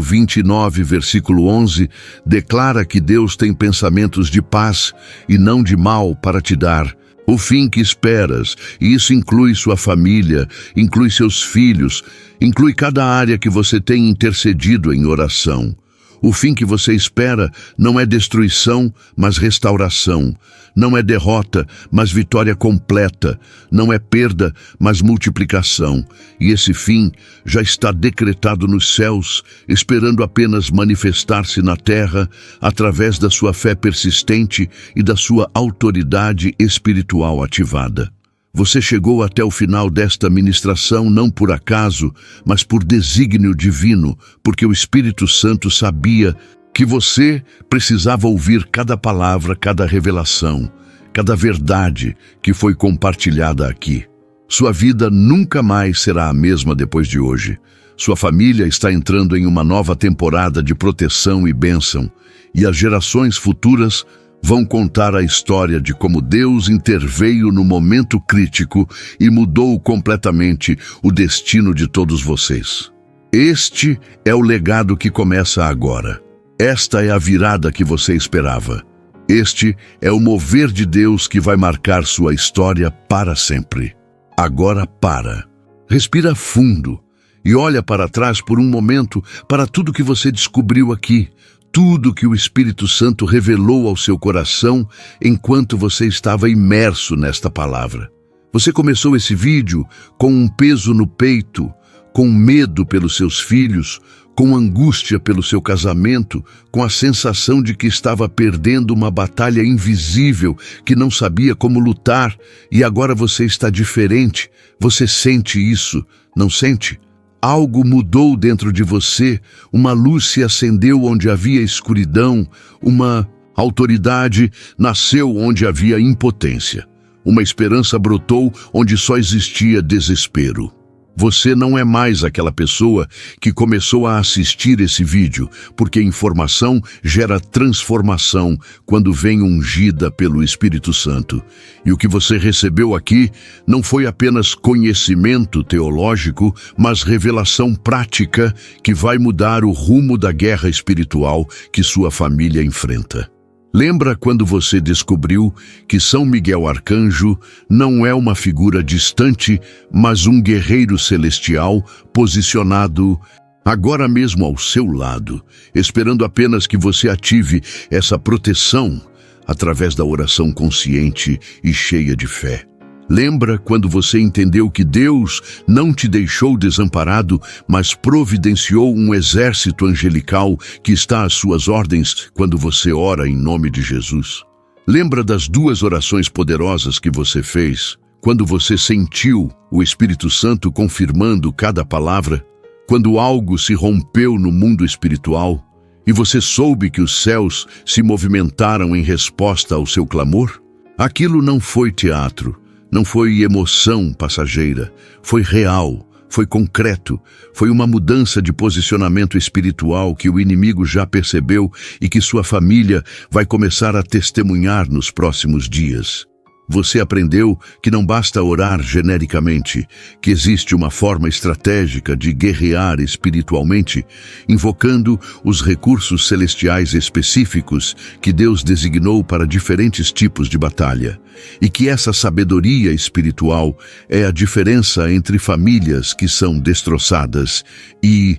Speaker 1: 29, versículo 11, declara que Deus tem pensamentos de paz e não de mal para te dar o fim que esperas, e isso inclui sua família, inclui seus filhos, inclui cada área que você tem intercedido em oração. O fim que você espera não é destruição, mas restauração. Não é derrota, mas vitória completa. Não é perda, mas multiplicação. E esse fim já está decretado nos céus, esperando apenas manifestar-se na terra através da sua fé persistente e da sua autoridade espiritual ativada. Você chegou até o final desta ministração não por acaso, mas por desígnio divino, porque o Espírito Santo sabia que você precisava ouvir cada palavra, cada revelação, cada verdade que foi compartilhada aqui. Sua vida nunca mais será a mesma depois de hoje. Sua família está entrando em uma nova temporada de proteção e bênção, e as gerações futuras vão contar a história de como Deus interveio no momento crítico e mudou completamente o destino de todos vocês. Este é o legado que começa agora. Esta é a virada que você esperava. Este é o mover de Deus que vai marcar sua história para sempre. Agora para. Respira fundo e olha para trás por um momento para tudo que você descobriu aqui. Tudo que o Espírito Santo revelou ao seu coração enquanto você estava imerso nesta palavra. Você começou esse vídeo com um peso no peito, com medo pelos seus filhos, com angústia pelo seu casamento, com a sensação de que estava perdendo uma batalha invisível, que não sabia como lutar, e agora você está diferente. Você sente isso, não sente? Algo mudou dentro de você, uma luz se acendeu onde havia escuridão, uma autoridade nasceu onde havia impotência, uma esperança brotou onde só existia desespero. Você não é mais aquela pessoa que começou a assistir esse vídeo, porque informação gera transformação quando vem ungida pelo Espírito Santo. E o que você recebeu aqui não foi apenas conhecimento teológico, mas revelação prática que vai mudar o rumo da guerra espiritual que sua família enfrenta. Lembra quando você descobriu que São Miguel Arcanjo não é uma figura distante, mas um guerreiro celestial posicionado agora mesmo ao seu lado, esperando apenas que você ative essa proteção através da oração consciente e cheia de fé? Lembra quando você entendeu que Deus não te deixou desamparado, mas providenciou um exército angelical que está às suas ordens quando você ora em nome de Jesus? Lembra das 2 orações poderosas que você fez, quando você sentiu o Espírito Santo confirmando cada palavra, quando algo se rompeu no mundo espiritual e você soube que os céus se movimentaram em resposta ao seu clamor? Aquilo não foi teatro. Não foi emoção passageira, foi real, foi concreto, foi uma mudança de posicionamento espiritual que o inimigo já percebeu e que sua família vai começar a testemunhar nos próximos dias. Você aprendeu que não basta orar genericamente, que existe uma forma estratégica de guerrear espiritualmente, invocando os recursos celestiais específicos que Deus designou para diferentes tipos de batalha, e que essa sabedoria espiritual é a diferença entre famílias que são destroçadas e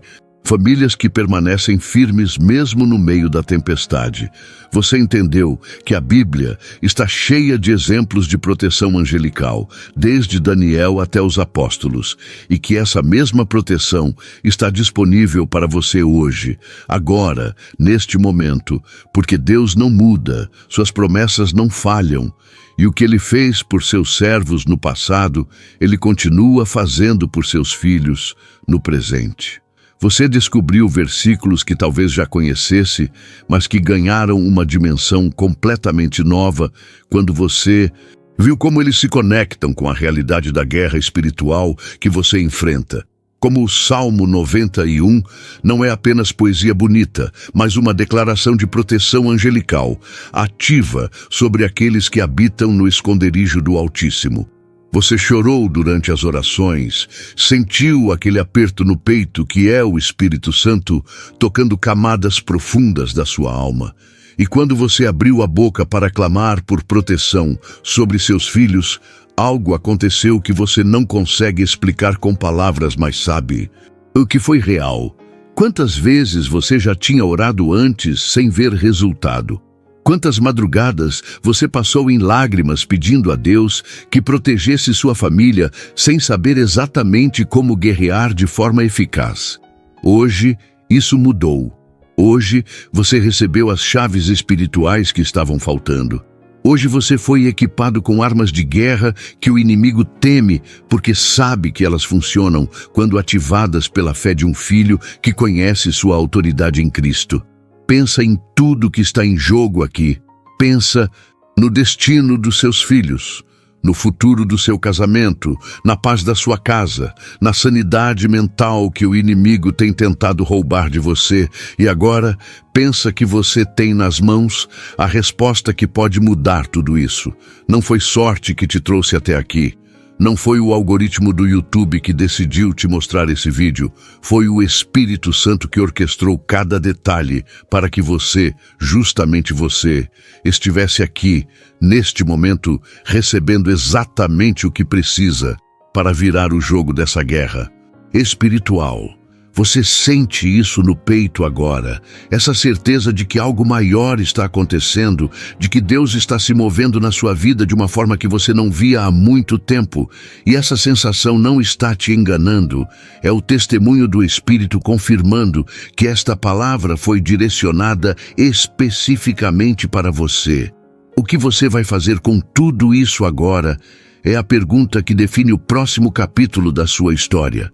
Speaker 1: famílias que permanecem firmes mesmo no meio da tempestade. Você entendeu que a Bíblia está cheia de exemplos de proteção angelical, desde Daniel até os apóstolos, e que essa mesma proteção está disponível para você hoje, agora, neste momento, porque Deus não muda, suas promessas não falham, e o que Ele fez por seus servos no passado, Ele continua fazendo por seus filhos no presente. Você descobriu versículos que talvez já conhecesse, mas que ganharam uma dimensão completamente nova quando você viu como eles se conectam com a realidade da guerra espiritual que você enfrenta. Como o Salmo 91 não é apenas poesia bonita, mas uma declaração de proteção angelical, ativa sobre aqueles que habitam no esconderijo do Altíssimo. Você chorou durante as orações, sentiu aquele aperto no peito que é o Espírito Santo tocando camadas profundas da sua alma. E quando você abriu a boca para clamar por proteção sobre seus filhos, algo aconteceu que você não consegue explicar com palavras, mas sabe o que foi real. Quantas vezes você já tinha orado antes sem ver resultado? Quantas madrugadas você passou em lágrimas pedindo a Deus que protegesse sua família sem saber exatamente como guerrear de forma eficaz? Hoje, isso mudou. Hoje, você recebeu as chaves espirituais que estavam faltando. Hoje você foi equipado com armas de guerra que o inimigo teme porque sabe que elas funcionam quando ativadas pela fé de um filho que conhece sua autoridade em Cristo. Pensa em tudo que está em jogo aqui. Pensa no destino dos seus filhos, no futuro do seu casamento, na paz da sua casa, na sanidade mental que o inimigo tem tentado roubar de você. E agora, pensa que você tem nas mãos a resposta que pode mudar tudo isso. Não foi sorte que te trouxe até aqui. Não foi o algoritmo do YouTube que decidiu te mostrar esse vídeo. Foi o Espírito Santo que orquestrou cada detalhe para que você, justamente você, estivesse aqui, neste momento, recebendo exatamente o que precisa para virar o jogo dessa guerra espiritual. Você sente isso no peito agora, essa certeza de que algo maior está acontecendo, de que Deus está se movendo na sua vida de uma forma que você não via há muito tempo. E essa sensação não está te enganando, é o testemunho do Espírito confirmando que esta palavra foi direcionada especificamente para você. O que você vai fazer com tudo isso agora é a pergunta que define o próximo capítulo da sua história.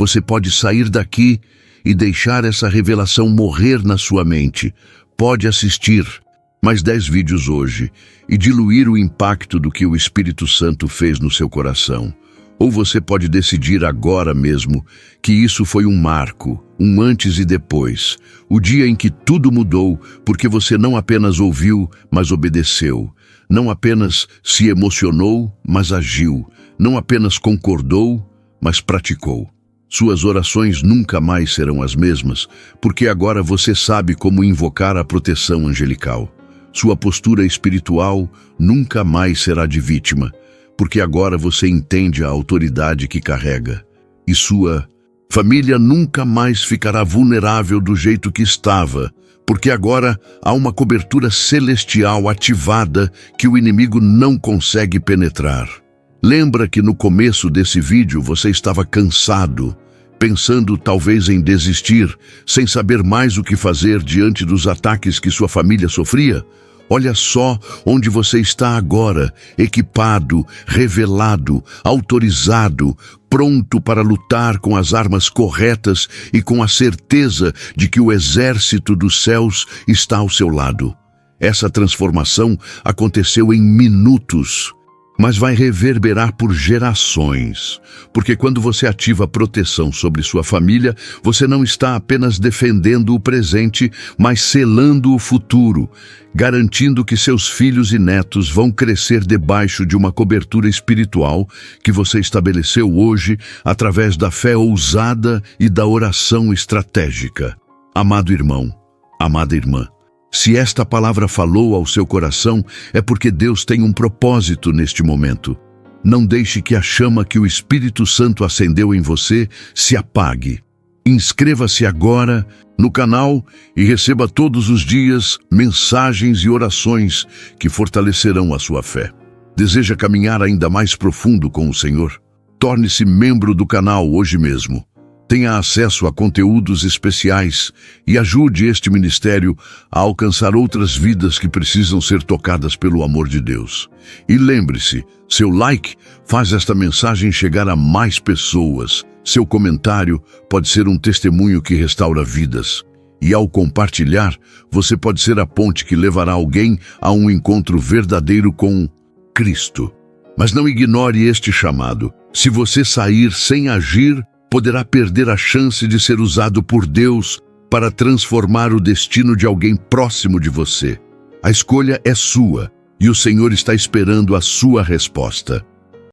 Speaker 1: Você pode sair daqui e deixar essa revelação morrer na sua mente. Pode assistir mais 10 vídeos hoje e diluir o impacto do que o Espírito Santo fez no seu coração. Ou você pode decidir agora mesmo que isso foi um marco, um antes e depois, o dia em que tudo mudou porque você não apenas ouviu, mas obedeceu. Não apenas se emocionou, mas agiu. Não apenas concordou, mas praticou. Suas orações nunca mais serão as mesmas, porque agora você sabe como invocar a proteção angelical. Sua postura espiritual nunca mais será de vítima, porque agora você entende a autoridade que carrega. E sua família nunca mais ficará vulnerável do jeito que estava, porque agora há uma cobertura celestial ativada que o inimigo não consegue penetrar. Lembra que no começo desse vídeo você estava cansado, pensando talvez em desistir, sem saber mais o que fazer diante dos ataques que sua família sofria? Olha só onde você está agora, equipado, revelado, autorizado, pronto para lutar com as armas corretas e com a certeza de que o exército dos céus está ao seu lado. Essa transformação aconteceu em minutos. mas vai reverberar por gerações. Porque quando você ativa a proteção sobre sua família, você não está apenas defendendo o presente, mas selando o futuro, garantindo que seus filhos e netos vão crescer debaixo de uma cobertura espiritual que você estabeleceu hoje através da fé ousada e da oração estratégica. Amado irmão, amada irmã, se esta palavra falou ao seu coração, é porque Deus tem um propósito neste momento. Não deixe que a chama que o Espírito Santo acendeu em você se apague. Inscreva-se agora no canal e receba todos os dias mensagens e orações que fortalecerão a sua fé. Deseja caminhar ainda mais profundo com o Senhor? Torne-se membro do canal hoje mesmo. Tenha acesso a conteúdos especiais e ajude este ministério a alcançar outras vidas que precisam ser tocadas pelo amor de Deus. E lembre-se, seu like faz esta mensagem chegar a mais pessoas. Seu comentário pode ser um testemunho que restaura vidas. E ao compartilhar, você pode ser a ponte que levará alguém a um encontro verdadeiro com Cristo. Mas não ignore este chamado. Se você sair sem agir, poderá perder a chance de ser usado por Deus para transformar o destino de alguém próximo de você. A escolha é sua e o Senhor está esperando a sua resposta.